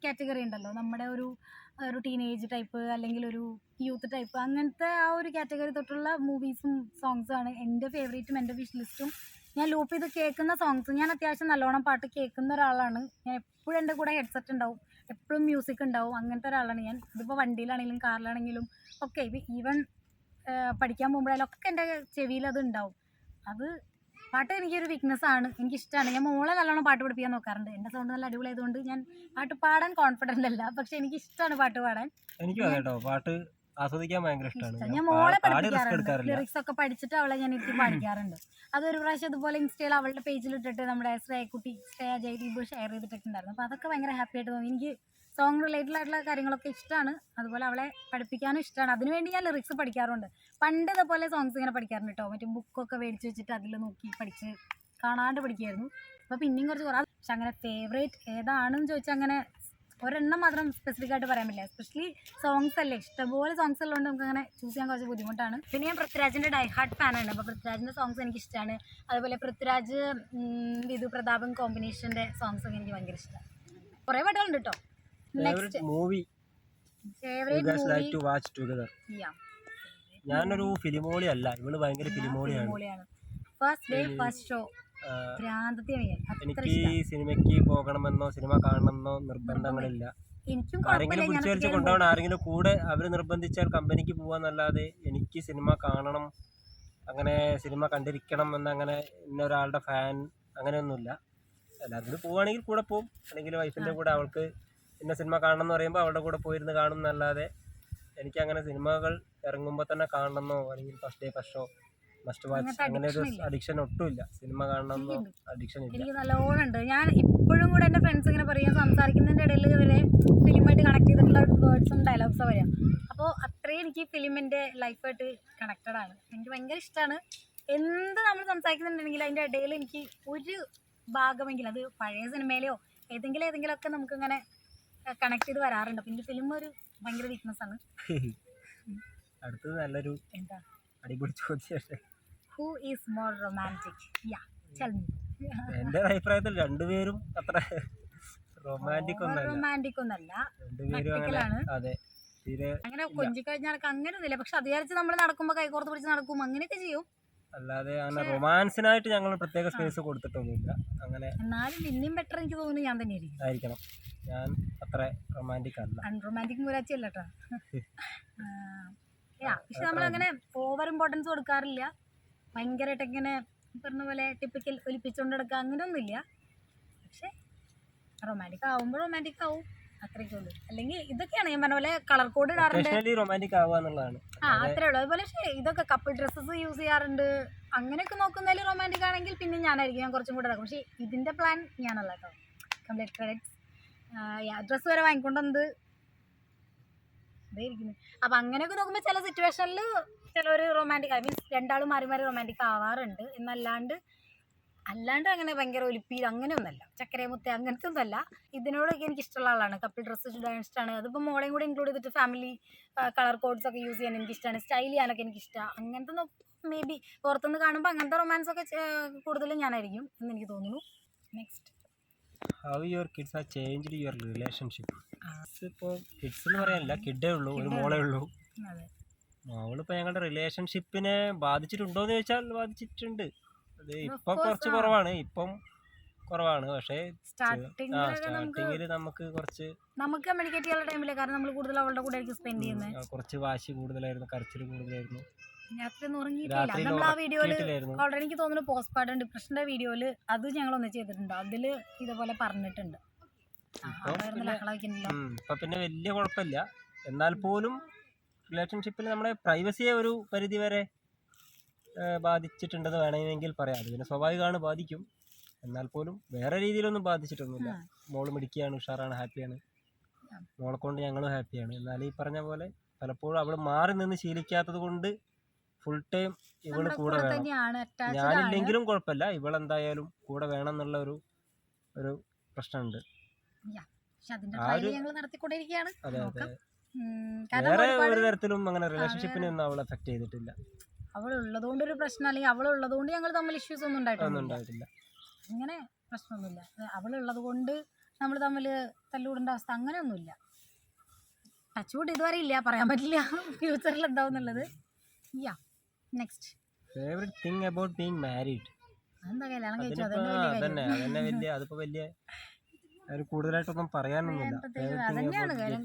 കാറ്റഗറി ഉണ്ടല്ലോ, നമ്മുടെ ഒരു ടീനേജ് ടൈപ്പ് അല്ലെങ്കിൽ ഒരു യൂത്ത് ടൈപ്പ്, അങ്ങനത്തെ ആ ഒരു കാറ്റഗറി തൊട്ടുള്ള മൂവീസും സോങ്സാണ് എൻ്റെ ഫേവറേറ്റും എൻ്റെ വിഷ് ലിസ്റ്റും. ഞാൻ ലൂപ്പ് ചെയ്ത് കേൾക്കുന്ന സോങ്സ്, ഞാൻ അത്യാവശ്യം നല്ലോണം പാട്ട് കേൾക്കുന്ന ഒരാളാണ്. ഞാൻ എപ്പോഴും എൻ്റെ കൂടെ ഹെഡ്സെറ്റ് ഉണ്ടാവും, എപ്പോഴും മ്യൂസിക് ഉണ്ടാവും, അങ്ങനത്തെ ഒരാളാണ് ഞാൻ. ഇതിപ്പോൾ വണ്ടിയിലാണെങ്കിലും കാറിലാണെങ്കിലും ഒക്കെ, ഈവൻ പഠിക്കാൻ പോകുമ്പോഴായാലൊക്കെ എൻ്റെ ചെവിയിൽ അത് ഉണ്ടാവും. അത് പാട്ട് എനിക്കൊരു വീക്ക്നെസ് ആണ്, എനിക്കിഷ്ടമാണ്. ഞാൻ മോളെ നല്ലോണം പാട്ട് പഠിപ്പിക്കാൻ നോക്കാറുണ്ട്. എൻ്റെ സൗണ്ട് നല്ല അടിപൊളിയായതുകൊണ്ട് ഞാൻ പാട്ട് പാടാൻ കോൺഫിഡൻ്റ് അല്ല, പക്ഷെ എനിക്കിഷ്ടമാണ് പാട്ട് പാടാൻ. പാട്ട് ആസ്വദിക്കാൻ ഭയങ്കര ഇഷ്ടമാണ്. ഞാൻ മോളെ പഠിപ്പിക്കാറുണ്ട്, ലിറിക്സ് ഒക്കെ പഠിച്ചിട്ട് അവളെ ഞാൻ ഇരുത്തി പഠിക്കാറുണ്ട്. അതൊരു പ്രാവശ്യം ഇതുപോലെ ഇൻസ്റ്റയിൽ അവളുടെ പേജിൽ ഇട്ടിട്ട് നമ്മുടെ ശ്രേയ ജയദീപ് ഷെയർ ചെയ്തിട്ടുണ്ടായിരുന്നു. അപ്പോൾ അതൊക്കെ ഭയങ്കര ഹാപ്പി ആയിട്ട് തോന്നി. എനിക്ക് സോങ് റിലേറ്റഡ് ആയിട്ടുള്ള കാര്യങ്ങളൊക്കെ ഇഷ്ടമാണ്, അതുപോലെ അവളെ പഠിപ്പിക്കാനും ഇഷ്ടമാണ്. അതിനുവേണ്ടി ഞാൻ ലിറിക്സ് പഠിക്കാറുണ്ട്. പണ്ട് ഇതുപോലെ സോങ്സ് ഇങ്ങനെ പഠിക്കാറുണ്ട് കേട്ടോ, മറ്റേ ബുക്കൊക്കെ മേടിച്ച് വെച്ചിട്ട് അതിൽ നോക്കി പഠിച്ച് കാണാണ്ട് പഠിക്കുമായിരുന്നു. അപ്പോൾ പിന്നെയും കുറച്ച് കുറവ്. പക്ഷെ അങ്ങനെ ഫേവറേറ്റ് ഏതാണെന്ന് ചോദിച്ചാൽ അങ്ങനെ ഒരെണ്ണം മാത്രം സ്പെസിഫിക് ആയിട്ട് പറയാൻ പറ്റില്ല. എസ്പെഷ്യലി സോങ്സ് അല്ലേ, ഇഷ്ടംപോലെ സോങ്സ് ഉള്ളതുകൊണ്ട് നമുക്ക് അങ്ങനെ ചൂസ് ചെയ്യാൻ കുറച്ച് ബുദ്ധിമുട്ടാണ്. പിന്നെ ഞാൻ പൃഥ്വിരാജിൻ്റെ ഡൈ ഹാർട്ട് ഫാനാണ്. അപ്പോൾ പൃഥ്വിരാജിൻ്റെ സോങ്സ് എനിക്ക് ഇഷ്ടമാണ്. അതുപോലെ പൃഥ്വിരാജ് വിധു പ്രതാപൻ കോമ്പിനേഷൻ്റെ സോങ്സ് ഒക്കെ എനിക്ക് ഭയങ്കര ഇഷ്ടമാണ്. കുറേ പാട്ടുകളുണ്ട് കേട്ടോ. ഞാനൊരു ഫിലിമോളി അല്ല, ഇവള് ഭയങ്കര ഫിലിമോളിയാണ്. ഫസ്റ്റ് ഡേ ഫസ്റ്റ് ഷോ എനിക്ക് സിനിമയ്ക്ക് പോകണമെന്നോ സിനിമ കാണണമെന്നോ നിർബന്ധങ്ങളില്ല. ആരെങ്കിലും പിടിച്ചു വലിച്ച് കൊണ്ടുപോകണം, ആരെങ്കിലും കൂടെ അവർ നിർബന്ധിച്ചാൽ കമ്പനിക്ക് പോകാന്നല്ലാതെ എനിക്ക് സിനിമ കാണണം, അങ്ങനെ സിനിമ കണ്ടിരിക്കണം എന്നങ്ങനെ ഇന്നൊരാളുടെ ഫാൻ അങ്ങനെയൊന്നുമില്ല. എല്ലാവരും പോവുകയാണെങ്കിൽ കൂടെ പോകും, അല്ലെങ്കിൽ വൈഫിൻ്റെ കൂടെ അവൾക്ക് ഇന്ന സിനിമ കാണണം എന്ന് പറയുമ്പോൾ അവളുടെ കൂടെ പോയിരുന്ന് കാണും എന്നല്ലാതെ എനിക്കങ്ങനെ സിനിമകൾ ഇറങ്ങുമ്പോൾ തന്നെ കാണണമെന്നോ അല്ലെങ്കിൽ first day first show must watch അങ്ങനത്തെ അങ്ങനെ ഒരു addiction ഇല്ല. അഡിക്ഷൻ ഒട്ടുമില്ല. സിനിമ കാണണമെന്നോ അഡിക്ഷൻ ഇല്ല. എനിക്ക് നല്ലോണം ഉണ്ട്. ഞാൻ ഇപ്പോഴും കൂടെ എൻ്റെ ഫ്രണ്ട്സ് ഇങ്ങനെ പറയും, സംസാരിക്കുന്നതിൻ്റെ ഇടയിൽ ഇവരെ ഫിലിമായിട്ട് കണക്ട് ചെയ്തിട്ടുള്ള വേർഡ്സും ഡയലോഗ്സും വരിക. അപ്പോൾ അത്രയും എനിക്ക് ഫിലിമിൻ്റെ ലൈഫായിട്ട് കണക്റ്റഡ് ആണ്. എനിക്ക് ഭയങ്കര ഇഷ്ടമാണ്. എന്ത് നമ്മൾ സംസാരിക്കുന്നുണ്ടെങ്കിൽ അതിൻ്റെ ഇടയിൽ എനിക്ക് ഒരു ഭാഗമെങ്കിലും, അത് പഴയ സിനിമയിലോ ഏതെങ്കിലുമൊക്കെ നമുക്കിങ്ങനെ കണക്ട് ചെയ്ത് വരാറുണ്ട്. അപ്പോൾ എനിക്ക് ഫിലിം ഒരു ഭയങ്കര വീക്ക്നെസ് ആണ്. അടുത്തത് നല്ലൊരു എന്താ, അടിപൊളി ചോദ്യം. Who is more romantic? Yeah tell me. എൻ്റെ അഭിപ്രായത്തിൽ രണ്ടുപേരും അത്ര റൊമാൻറ്റിക് ഒന്നല്ല. റൊമാൻറ്റിക് ഒന്നല്ല, രണ്ടുപേരും അങ്ങനെ പ്രാക്ടിക്കലാണ്. അതെ തീരെ അങ്ങനെ കൊഞ്ചിക്കഴിഞ്ഞാൽ അങ്ങനെയൊന്നുമില്ല. പക്ഷെ അത് വിചാരിച്ച് നമ്മൾ നടക്കുമ്പോൾ കൈകോർത്ത് പിടിച്ച് നടക്കും, അങ്ങനെയൊക്കെ ചെയ്യും. അല്ലാതെ അങ്ങനെ റൊമാൻസിനായിട്ട് ഞങ്ങൾ പ്രത്യേക സ്പേസ് കൊടുത്തിട്ടൊന്നുമില്ല. അങ്ങനെ എന്നാലും പിന്നെയും ബെറ്റർ എനിക്ക് തോന്നുന്നു ഞാൻ തന്നെ ആയിരിക്കും. ആയിരിക്കണം. ഞാൻ അത്ര റൊമാൻറ്റിക് അല്ല. അൺറൊമാൻറ്റിക് മൂരാച്ചി അല്ല കേട്ടോ. പക്ഷെ നമ്മളങ്ങനെ ഓവർ ഇമ്പോർട്ടൻസ് കൊടുക്കാറില്ല. ഭയങ്കരമായിട്ട് ഇങ്ങനെ പറഞ്ഞ പോലെ ടിപ്പിക്കൽ ഒലിപ്പിച്ചുകൊണ്ട് എടുക്കുക അങ്ങനെയൊന്നുമില്ല. പക്ഷെ റൊമാൻറ്റിക് ആവുമ്പോൾ റൊമാൻറ്റിക് ആവും, അത്രയൊക്കെ ഉള്ളൂ. അല്ലെങ്കിൽ ഇതൊക്കെയാണ് ഞാൻ പറഞ്ഞ പോലെ കളർ കോഡ് ഇടാറുണ്ട്. റൊമാൻറ്റിക് ആവുക എന്നുള്ളതാണ്. അത്രേ ഉള്ളൂ. അതുപോലെ ഇതൊക്കെ കപ്പിൾ ഡ്രസ്സസ് യൂസ് ചെയ്യാറുണ്ട്. അങ്ങനെയൊക്കെ നോക്കുന്നതിൽ റൊമാൻറ്റിക് ആണെങ്കിൽ പിന്നെ ഞാനായിരിക്കും, ഞാൻ കുറച്ചും കൂടെ ഇതാക്കും. പക്ഷേ ഇതിൻ്റെ പ്ലാൻ ഞാനല്ല കേട്ടോ. Complete credits. ഡ്രസ്സ് വരെ വാങ്ങിക്കൊണ്ടത് ഇതായിരിക്കുന്നു. അപ്പം അങ്ങനെയൊക്കെ നോക്കുമ്പോൾ ചില സിറ്റുവേഷനിൽ ചിലവർ റൊമാൻറ്റിക് മീൻസ് രണ്ടാളും മാറി മാറി റൊമാൻറ്റിക് ആവാറുണ്ട്. എന്നല്ലാണ്ട് അങ്ങനെ ഭയങ്കര ഒലിപ്പീൽ അങ്ങനെയൊന്നുമല്ല. ചക്കര മുത്ത അങ്ങനത്തെ ഒന്നുമല്ല. ഇതിനോടൊക്കെ എനിക്ക് ഇഷ്ടമുള്ള ആളാണ്. കപ്പിൾ ഡ്രസ്സ് ഇടാൻ ഇഷ്ടമാണ്. അതിപ്പോൾ മോളെയും കൂടെ ഇൻക്ലൂഡ് ചെയ്തിട്ട് ഫാമിലി കളർ കോഡ്സ് ഒക്കെ യൂസ് ചെയ്യാൻ എനിക്കിഷ്ടമാണ്. സ്റ്റൈൽ ചെയ്യാനൊക്കെ എനിക്കിഷ്ടമാണ്. അങ്ങനത്തെ മേ ബി പുറത്തുനിന്ന് കാണുമ്പോൾ അങ്ങനത്തെ റൊമാൻസ് ഒക്കെ കൂടുതലും ഞാനായിരിക്കും എന്ന് എനിക്ക് തോന്നുന്നു. Next, how your kids R changed your relationship? ഇപ്പോൾ കിഡ്സ് എന്ന് പറയാനില്ല, കിഡേ ഉള്ളൂ, ഒരു മോളേ ഉള്ളൂ. അതെ, മോളിപ്പോൾ ഞങ്ങളുടെ റിലേഷൻഷിപ്പിനെ ബാധിച്ചിട്ടുണ്ടോ എന്ന് ചോദിച്ചാൽ ബാധിച്ചിട്ടുണ്ട്. അത് ഇപ്പം കുറച്ച് കുറവാണ്. പക്ഷേ സ്റ്റാർട്ടിങ്ങിൽ നമുക്ക് കമ്മ്യൂണിക്കേറ്റ് ചെയ്യാനുള്ള ടൈമില്ല. കാരണം നമ്മൾ കൂടുതൽ അവളുടെ കൂടെ ആയിരിക്കും സ്പെൻഡ് ചെയ്യുന്നത്. കുറച്ച് വാശി കൂടുതലായിരുന്നു, കരച്ചിൽ കൂടുതലായിരുന്നു. രാത്രി ഒന്നും ഉറങ്ങിയിട്ടില്ല. നമ്മൾ ആ വീഡിയോയിൽ ഓൾറെഡി എനിക്ക് തോന്നുന്നു പോസ്റ്റ്പാർട്ടം ഡിപ്രഷൻ്റെ വീഡിയോയിൽ അത് ഞങ്ങളൊന്ന് ചെയ്തിട്ടുണ്ട്. അതിൽ ഇതുപോലെ പറഞ്ഞിട്ടുണ്ട്. ഇപ്പം പിന്നെ വലിയ കുഴപ്പമില്ല. എന്നാൽ പോലും റിലേഷൻഷിപ്പിൽ നമ്മുടെ പ്രൈവസിയെ ഒരു പരിധി വരെ ബാധിച്ചിട്ടുണ്ടെന്ന് വേണമെങ്കിൽ പറയാം. അത് പിന്നെ സ്വാഭാവികമാണ്, ബാധിക്കും. എന്നാൽ പോലും വേറെ രീതിയിലൊന്നും ബാധിച്ചിട്ടൊന്നുമില്ല. മോള് മിടിക്കുകയാണ്, ഉഷാറാണ്, ഹാപ്പിയാണ്. മോളെ കൊണ്ട് ഞങ്ങളും ഹാപ്പിയാണ്. എന്നാൽ ഈ പറഞ്ഞ പോലെ പലപ്പോഴും അവൾ മാറി നിന്ന് ശീലിക്കാത്തത് കൊണ്ട് ഫുൾ ടൈം ഇവള് കൂടെ വേണം. ഞാനില്ലെങ്കിലും കുഴപ്പമില്ല, ഇവളെന്തായാലും കൂടെ വേണം എന്നുള്ള ഒരു പ്രശ്നമുണ്ട്. അതെ അതെ, വേറെ ഒരു തരത്തിലും അങ്ങനെ റിലേഷൻഷിപ്പിനെ ഒന്നും അവൾ എഫക്ട് ചെയ്തിട്ടില്ല. അവളുള്ളതുകൊണ്ട് ഒരു പ്രശ്നം, അല്ലെങ്കിൽ അവളുള്ളതുകൊണ്ട് ഞങ്ങൾ തമ്മിൽ ഇഷ്യൂസ് ഒന്നും ഉണ്ടായിട്ടില്ല. അങ്ങനെ പ്രശ്നമൊന്നുമില്ല. അവളുള്ളത് കൊണ്ട് നമ്മൾ തമ്മിൽ തല്ലുകൂടേണ്ട അവസ്ഥ അങ്ങനെയൊന്നുമില്ല. ടച്ച് വുഡ് ഇതുവരെ ഇല്ല, പറയാൻ പറ്റില്ല ഫ്യൂച്ചറിൽ എന്താവും എന്നുള്ളത്. Next, favourite thing about being married? അതെന്താ, കല്യാണം കഴിച്ചു? അതന്നെ വലിയ, അതിപ്പോ വലിയ കൂടുതലായിട്ടൊന്നും പറയാനൊന്നുമില്ല. അതന്നെയാണ് കാര്യം.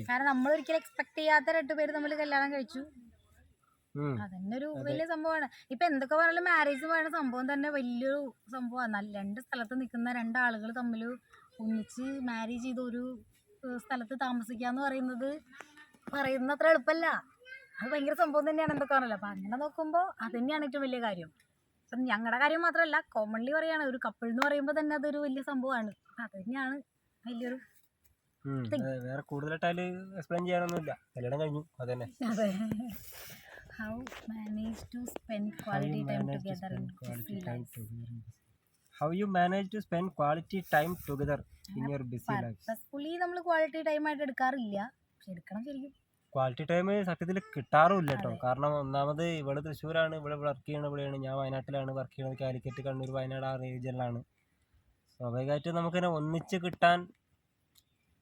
കാരണം നമ്മൾ ഒരിക്കലും എക്സ്പെക്ട് ചെയ്യാത്ത രണ്ടുപേര് തമ്മിൽ കല്യാണം കഴിച്ചു. അതന്നെ ഒരു വലിയ സംഭവമാണ്. ഇപ്പൊ എന്തൊക്കെ പറഞ്ഞാലും മാരേജ് പറയുന്ന സംഭവം തന്നെ വലിയൊരു സംഭവമാണ്. രണ്ട് സ്ഥലത്ത് നിൽക്കുന്ന രണ്ടാളുകൾ തമ്മിൽ ഒന്നിച്ച് മാരേജ് ചെയ്ത് ഒരു സ്ഥലത്ത് താമസിക്കാന്ന് പറയുന്ന അത്ര എളുപ്പമല്ല. അത് ഭയങ്കര സംഭവം തന്നെയാണ് എന്തൊക്കെ പറഞ്ഞല്ലോ. അപ്പൊ അങ്ങനെ നോക്കുമ്പോൾ അത് തന്നെയാണ് ഏറ്റവും വലിയ കാര്യം. അപ്പം ഞങ്ങളുടെ കാര്യം മാത്രമല്ല, കോമൺലി പറയാണ്, ഒരു കപ്പിൾ എന്ന് പറയുമ്പോൾ തന്നെ അതൊരു വലിയ സംഭവമാണ്. അത് തന്നെയാണ് വലിയൊരു വേറെ കൂടുതലായിട്ട് എക്സ്പ്ലെയിൻ ചെയ്യാനൊന്നുമില്ല. കല്യാണം കഴിഞ്ഞു, അതന്നെ. അതെ. How manage to spend quality time together in busy life? How you manage to spend quality time together in your busy life? Purposefully നമ്മൾ ക്വാളിറ്റി ടൈം ആയിട്ട് എടുക്കാറില്ല, പക്ഷെ എടുക്കണം ശരിക്കും. ക്വാളിറ്റി ടൈം സത്യത്തിൽ കിട്ടാറുമില്ല കേട്ടോ. കാരണം ഒന്നാമത് ഇവിടെ തൃശ്ശൂരാണ്, ഇവിടെ വർക്ക് ചെയ്യണ ഇവിടെയാണ്. ഞാൻ വയനാട്ടിലാണ് വർക്ക് ചെയ്യണത്. കാലിക്കറ്റ്, കണ്ണൂർ, വയനാട് ആ റീജിയനിലാണ്. സ്വാഭാവികമായിട്ടും നമുക്കിങ്ങനെ ഒന്നിച്ച് കിട്ടാൻ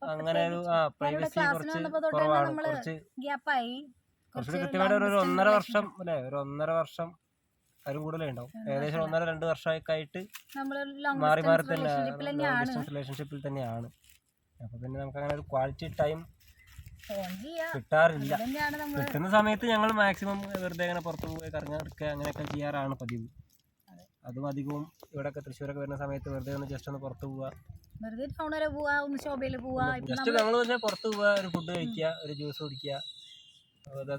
അങ്ങനെ ഒരു പ്രൈവസി കുറച്ച് കുറവാണ്. കുറച്ച് കൃത്യമായിട്ട് ഒരു 1.5 വർഷം അല്ലേ, ഒരു 1.5 വർഷം അതിലും കൂടുതലേ ഉണ്ടാവും. ഏകദേശം 1.5-2 വർഷമൊക്കെ ആയിട്ട് മാറി മാറി തന്നെ ഡിസ്റ്റൻസ് റിലേഷൻഷിപ്പിൽ തന്നെയാണ്. അപ്പൊ പിന്നെ നമുക്ക് അങ്ങനെ ഒരു ക്വാളിറ്റി ടൈം കിട്ടാറില്ല. കിട്ടുന്ന സമയത്ത് ഞങ്ങൾ മാക്സിമം വെറുതെ അങ്ങനെ പുറത്ത് പോയി കറങ്ങാറൊക്കെ അങ്ങനെയൊക്കെ ചെയ്യാറാണ് പതിവ്. അതും അധികവും ഇവിടെയൊക്കെ തൃശ്ശൂരൊക്കെ വരുന്ന സമയത്ത് വെറുതെ ഒന്ന് ജസ്റ്റ് ഒന്ന് പുറത്ത് പോവുക, ജസ്റ്റ് ഞങ്ങൾ പുറത്ത് പോവുക, ഒരു ഫുഡ് കഴിക്കുക, ഒരു ജ്യൂസ് കുടിക്കുക,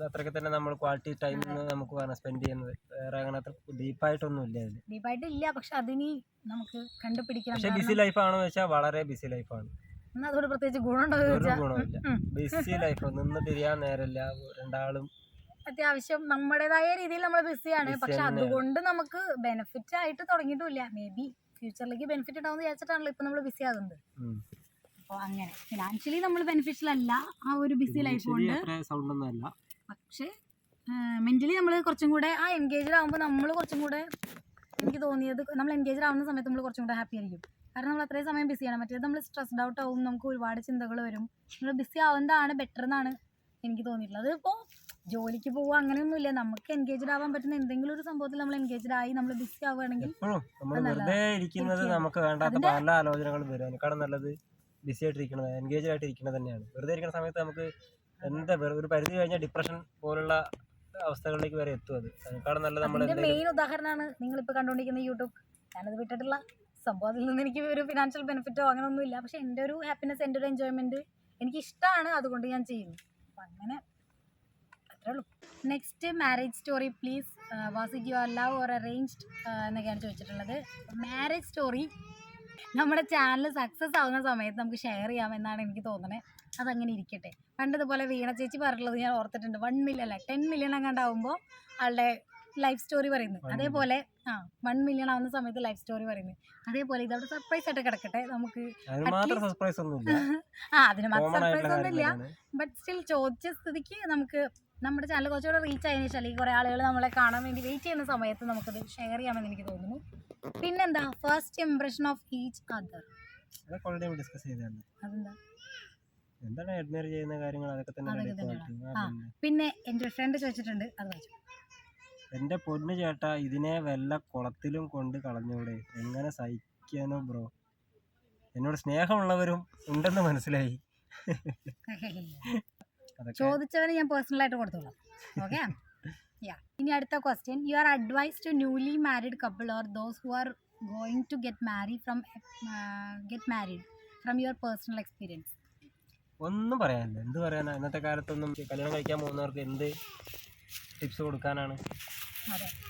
അത്രയൊക്കെ തന്നെ നമ്മൾ ക്വാളിറ്റി ടൈം നമുക്ക് സ്പെൻഡ് ചെയ്യുന്നത്. വേറെ അങ്ങനെ അത്ര ഡീപ്പായിട്ടൊന്നും ഇല്ല അതിൽ. ഡീപ്പായിട്ടില്ല, പക്ഷെ അതിനി നമുക്ക് കണ്ടുപിടിക്കണം. പക്ഷെ ബിസി ലൈഫാണോ വെച്ചാൽ വളരെ ബിസി ലൈഫാണ്. എന്നാൽ അതുകൊണ്ട് പ്രത്യേകിച്ച് ഗുണമുണ്ടോ എന്ന് ഒരു ചോദിച്ചാൽ ഗുണമില്ല. ബിസി ലൈഫ് നിന്ന് തിരിയാൻ നേരമില്ല. രണ്ടാളും അത്യാവശ്യം നമ്മുടേതായ രീതിയിൽ നമ്മൾ ബിസിയാണ്. Busy പക്ഷെ തന്നെയാണ്. അതുകൊണ്ട് നമുക്ക് ബെനിഫിറ്റ് ആയിട്ട് തുടങ്ങിയിട്ടില്ല. മേ ബി ഫ്യൂച്ചറിലേക്ക് ബെനിഫിറ്റ് ഉണ്ടാവും വിചാരിച്ചിട്ടാണല്ലോ ഇപ്പൊ നമ്മൾ ബിസി ആകുന്നത്. അപ്പോൾ അങ്ങനെ ഫിനാൻഷ്യലി നമ്മൾ ബെനിഫിഷ്യൽ അല്ല ആ ഒരു ബിസി ലൈഫ് കൊണ്ട്. സൗണ്ട് ഒന്നും അല്ല. പക്ഷേ മെന്റലി നമ്മൾ കുറച്ചും കൂടെ ആ എൻഗേജ്ഡ് ആകുമ്പോൾ നമ്മൾ കുറച്ചും കൂടെ, എനിക്ക് തോന്നിയത് നമ്മൾ എൻഗേജ്ഡ് ആവുന്ന സമയത്ത് നമ്മൾ കുറച്ചും കൂടെ ഹാപ്പി ആയിരിക്കും. കാരണം നമ്മൾ അത്രയും സമയം ബിസിയാണ്. മറ്റേത് നമ്മൾ സ്ട്രെസ്ഡ് ഔട്ട് ആവും, നമുക്ക് ഒരുപാട് ചിന്തകൾ വരും. നമ്മൾ ബിസി ആവുന്നതാണ് ബെറ്റർ എന്നാണ് എനിക്ക് തോന്നിയിട്ടുള്ളത്. ഇപ്പോൾ ജോലിക്ക് പോവുക അങ്ങനെയൊന്നുമില്ല, നമുക്ക് എൻഗേജ്ഡ് ആവാൻ പറ്റുന്ന എന്തെങ്കിലും ഒരു സംഭവത്തിൽ നമ്മൾ എൻഗേജ്ഡ് ആയി നമ്മൾ ബിസി ആവുകയാണെങ്കിൽ എപ്പോഴും നമ്മൾ വെറുതെ ഇരിക്കുന്നത് നമുക്ക് വേണ്ടാത്ത പല ആലോചനകളും വരും. അതിനേക്കാളും നല്ലത് ബിസി ആയിട്ടിരിക്കുന്നത്, എൻഗേജ് ആയിട്ട് ഇരിക്കുന്നത് തന്നെയാണ്. വെറുതെ ഇരിക്കുന്ന സമയത്ത് നമുക്ക് ഒരു പരിധി കഴിഞ്ഞാൽ ഡിപ്രഷൻ പോലുള്ള അവസ്ഥകളിലേക്ക് വരെ എത്തും. അതിനേക്കാളും നല്ലത് നമ്മൾ മെയിൻ ഉദാഹരണമാണ് നിങ്ങളിപ്പോൾ കണ്ടുകൊണ്ടിരിക്കുന്ന യൂട്യൂബ്. ഞാനത് വിട്ടിട്ടുള്ള സംഭവം, അതിൽ നിന്ന് എനിക്ക് ഒരു ഫിനാൻഷ്യൽ ബെനിഫിറ്റോ അങ്ങനെയൊന്നുമില്ല. പക്ഷെ എൻ്റെ ഒരു ഹാപ്പിനെസ്, എൻ്റെ ഒരു എൻജോയ്മെൻറ്റ് എനിക്ക് ഇഷ്ടമാണ്, അതുകൊണ്ട് ഞാൻ ചെയ്യുന്നു. അപ്പം അങ്ങനെ അത്രേ ഉള്ളൂ. Next marriage story please. Was it your love or arranged എന്നൊക്കെയാണ് ചോദിച്ചിട്ടുള്ളത്. മാരേജ് സ്റ്റോറി നമ്മുടെ ചാനൽ സക്സസ് ആവുന്ന സമയത്ത് നമുക്ക് ഷെയർ ചെയ്യാമെന്നാണ് എനിക്ക് തോന്നുന്നത്. അതങ്ങനെ ഇരിക്കട്ടെ. പണ്ടതുപോലെ വീണ ചേച്ചി പറഞ്ഞിട്ടുള്ളത് ഞാൻ ഓർത്തിട്ടുണ്ട്. 1 മില്യൺ അല്ല 10 മില്യൺ അങ്ങാണ്ടാവുമ്പോൾ ആളുടെ ലൈഫ് സ്റ്റോറി പറയുന്നത്. അതേപോലെ 1 മില്യൺ ആവുന്ന സമയത്ത് ലൈഫ് സ്റ്റോറി പറയുന്നത്. അതേപോലെ ഇതവിടെ സർപ്രൈസ് ആയിട്ട് കിടക്കട്ടെ. നമുക്ക് അതിന് മാത്രം സർപ്രൈസ് ഒന്നുമില്ല. ബട്ട് സ്റ്റിൽ ചോദിച്ച സ്ഥിതിക്ക് നമുക്ക് നമ്മുടെ ചാനൽ കുറച്ചുകൂടെ റീച്ച് ആയതിനു ശേഷം, അല്ലെങ്കിൽ കുറേ ആളുകൾ നമ്മളെ കാണാൻ വേണ്ടി വെയിറ്റ് ചെയ്യുന്ന സമയത്ത് നമുക്കത് ഷെയർ ചെയ്യാമെന്ന് എനിക്ക് തോന്നുന്നു. പിന്നെന്താ first impression of each other, discuss ചെയ്തതല്ലേ. അതെന്താ എന്താണ് അഡ്മയർ ചെയ്യുന്ന കാര്യങ്ങൾ അതൊക്കെ തന്നെ. പിന്നെ എൻ്റെ ഫ്രണ്ട് ചോദിച്ചിട്ടുണ്ട്, അത് വായിച്ചു. എൻ്റെ പൊന്നു ചേട്ടാ, ഇതിനെ വല്ല കുളത്തിലും കൊണ്ട് കളഞ്ഞൂടെ? എങ്ങനെ സഹിക്കാനോ ബ്രോ? എന്നോട് സ്നേഹമുള്ളവരും ഉണ്ടെന്ന് മനസ്സിലായി. ചോദിച്ചവന് ഞാൻ പേഴ്സണലായിട്ട് കൊടുത്തോളാം. ഓക്കെ. ഇനി അടുത്ത question. Your advice to newly married couple or those who are going to get married from your personal experience. ഒന്നും പറയാനില്ല. എന്ത് പറയാനാ? ഇന്നത്തെ കാലത്തൊന്നും കല്യാണം കഴിക്കാൻ പോകുന്നവർക്ക് എന്ത് ടിപ്സ് കൊടുക്കാനാണ്?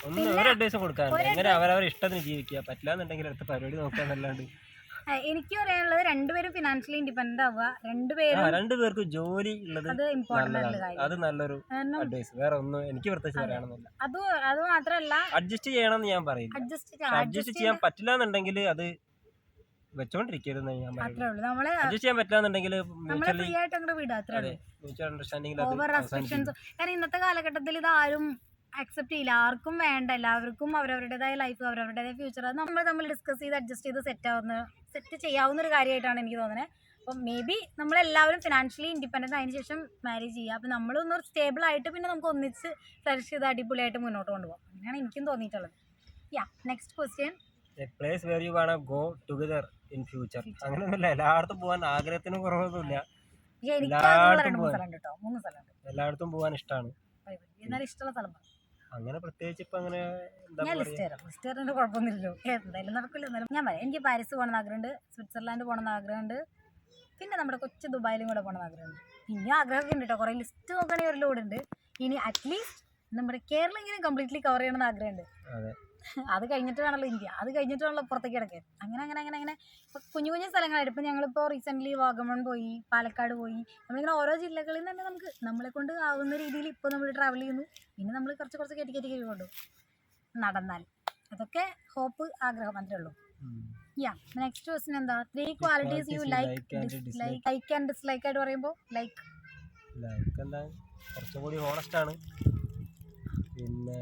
ഒന്നും ഒരു അഡ്വൈസും കൊടുക്കാനില്ല. എങ്ങനെ അവരവരുടെ ഇഷ്ടത്തിന് ജീവിക്കുക. പറ്റില്ല എന്നുണ്ടെങ്കിൽ അടുത്ത പരിപാടി നോക്കാന്നല്ലാണ്ട്. എനിക്ക് പറയാനുള്ളത് രണ്ടുപേരും ഫിനാൻഷ്യലി ഇൻഡിപെൻഡന്റ് ആവുക. രണ്ടുപേർക്ക് ജോലി ഉള്ളത് അത് നല്ലൊരു അഡ്വൈസ്. വേറെ ഒന്നും എനിക്ക് പ്രത്യേകിച്ച് പറയാനൊന്നുമില്ല. അത് മാത്രമല്ല അഡ്ജസ്റ്റ് ചെയ്യണമെന്ന് ഞാൻ പറയും. അഡ്ജസ്റ്റ് ചെയ്യാൻ പറ്റില്ല എന്നുണ്ടെങ്കിൽ അത് വെച്ചോണ്ടിരിക്കരുത് ഞാൻ പറയുന്നത്. അഡ്ജസ്റ്റ് ചെയ്യാൻ പറ്റില്ല എന്നുണ്ടെങ്കിൽ മ്യൂച്വൽ അണ്ടർസ്റ്റാൻഡിംഗിൽ കാരണം ഇന്നത്തെ കാലഘട്ടത്തിൽ ഇത് ആരും അക്സെപ്റ്റ് ചെയ്യില്ല. ആർക്കും വേണ്ട. എല്ലാവർക്കും അവരവരുടേതായ ലൈഫ്, അവരവരുടേതായ ഫ്യൂച്ചർ, അത് നമ്മൾ തമ്മിൽ ഡിസ്കസ് ചെയ്ത് അഡ്ജസ്റ്റ് ചെയ്ത് സെറ്റ് ചെയ്യാവുന്ന ഒരു കാര്യമായിട്ടാണ് എനിക്ക് തോന്നുന്നത്. അപ്പം മേ ബി നമ്മളെല്ലാവരും ഫിനാൻഷ്യലി ഇൻഡിപെൻഡൻ്റ് ആയതിനു ശേഷം മാരേജ് ചെയ്യുക. അപ്പം നമ്മളൊന്ന് സ്റ്റേബിൾ ആയിട്ട് പിന്നെ നമുക്ക് ഒന്നിച്ച് ഫ്ലറിഷ് ചെയ്ത് അടിപൊളിയായിട്ട് മുന്നോട്ട് കൊണ്ടുപോകാം. അങ്ങനെയാണ് എനിക്കും തോന്നിയിട്ടുള്ളത്. Next question. A place where you wanna go together in future. അങ്ങനെയൊന്നുമില്ല. എല്ലായിടത്തും പോകാൻ ആഗ്രഹത്തിന് കുറവൊന്നുമില്ല. എല്ലായിടത്തും പോകാൻ ഇഷ്ടമാണ്. അങ്ങനെ പ്രത്യേകിച്ച് ഇപ്പൊ അങ്ങനെ കുഴപ്പമൊന്നുമില്ലല്ലോ. എന്തായാലും നടക്കില്ല. ഞാൻ പറയാം, എനിക്ക് പാരീസ് പോകണമെന്ന് ആഗ്രഹമുണ്ട്, സ്വിറ്റ്സർലാൻഡ് പോകണമെന്ന് ആഗ്രഹമുണ്ട്, പിന്നെ നമ്മുടെ കൊച്ചു ദുബായിലും കൂടെ പോകണമെന്ന് ആഗ്രഹമുണ്ട്. ഇനി ആഗ്രഹമൊക്കെ ഉണ്ട് കേട്ടോ. കുറേ ലിസ്റ്റ് നോക്കുകയാണെങ്കിൽ ഒരു ലോഡുണ്ട്. ഇനി അറ്റ്ലീസ്റ്റ് നമ്മുടെ കേരളം ഇങ്ങനെ കംപ്ലീറ്റ്ലി കവർ ചെയ്യണമെന്ന് ആഗ്രഹമുണ്ട്. അത് കഴിഞ്ഞിട്ട് വേണമല്ലോ ഇന്ത്യ, അത് കഴിഞ്ഞിട്ട് വേണമല്ലോ പുറത്തേക്ക് കിടക്കാൻ. അങ്ങനെ ഇപ്പം കുഞ്ഞു കുഞ്ഞു സ്ഥലങ്ങളായിട്ട് ഇപ്പം ഞങ്ങളിപ്പോൾ റീസെൻ്റ്ലി വാഗമൺ പോയി, പാലക്കാട് പോയി. നമ്മളിങ്ങനെ ഓരോ ജില്ലകളിൽ നിന്ന് തന്നെ നമ്മളെ കൊണ്ട് ആവുന്ന രീതിയിൽ ഇപ്പോൾ നമ്മൾ ട്രാവൽ ചെയ്യുന്നു. പിന്നെ നമ്മൾ കുറച്ച് കയറ്റി കൊണ്ടു നടന്നാൽ അതൊക്കെ ഹോപ്പ്, ആഗ്രഹം മാത്രമേ ഉള്ളൂ. നെക്സ്റ്റ് ക്വസ്റ്റ്യൻ എന്താ? 3 qualities you like and dislike ആയിട്ട് പറയുമ്പോൾ ലൈക്ക് എന്താ? കുറച്ചുകൂടി ഹോണസ്റ്റ് ആണ്. പിന്നെ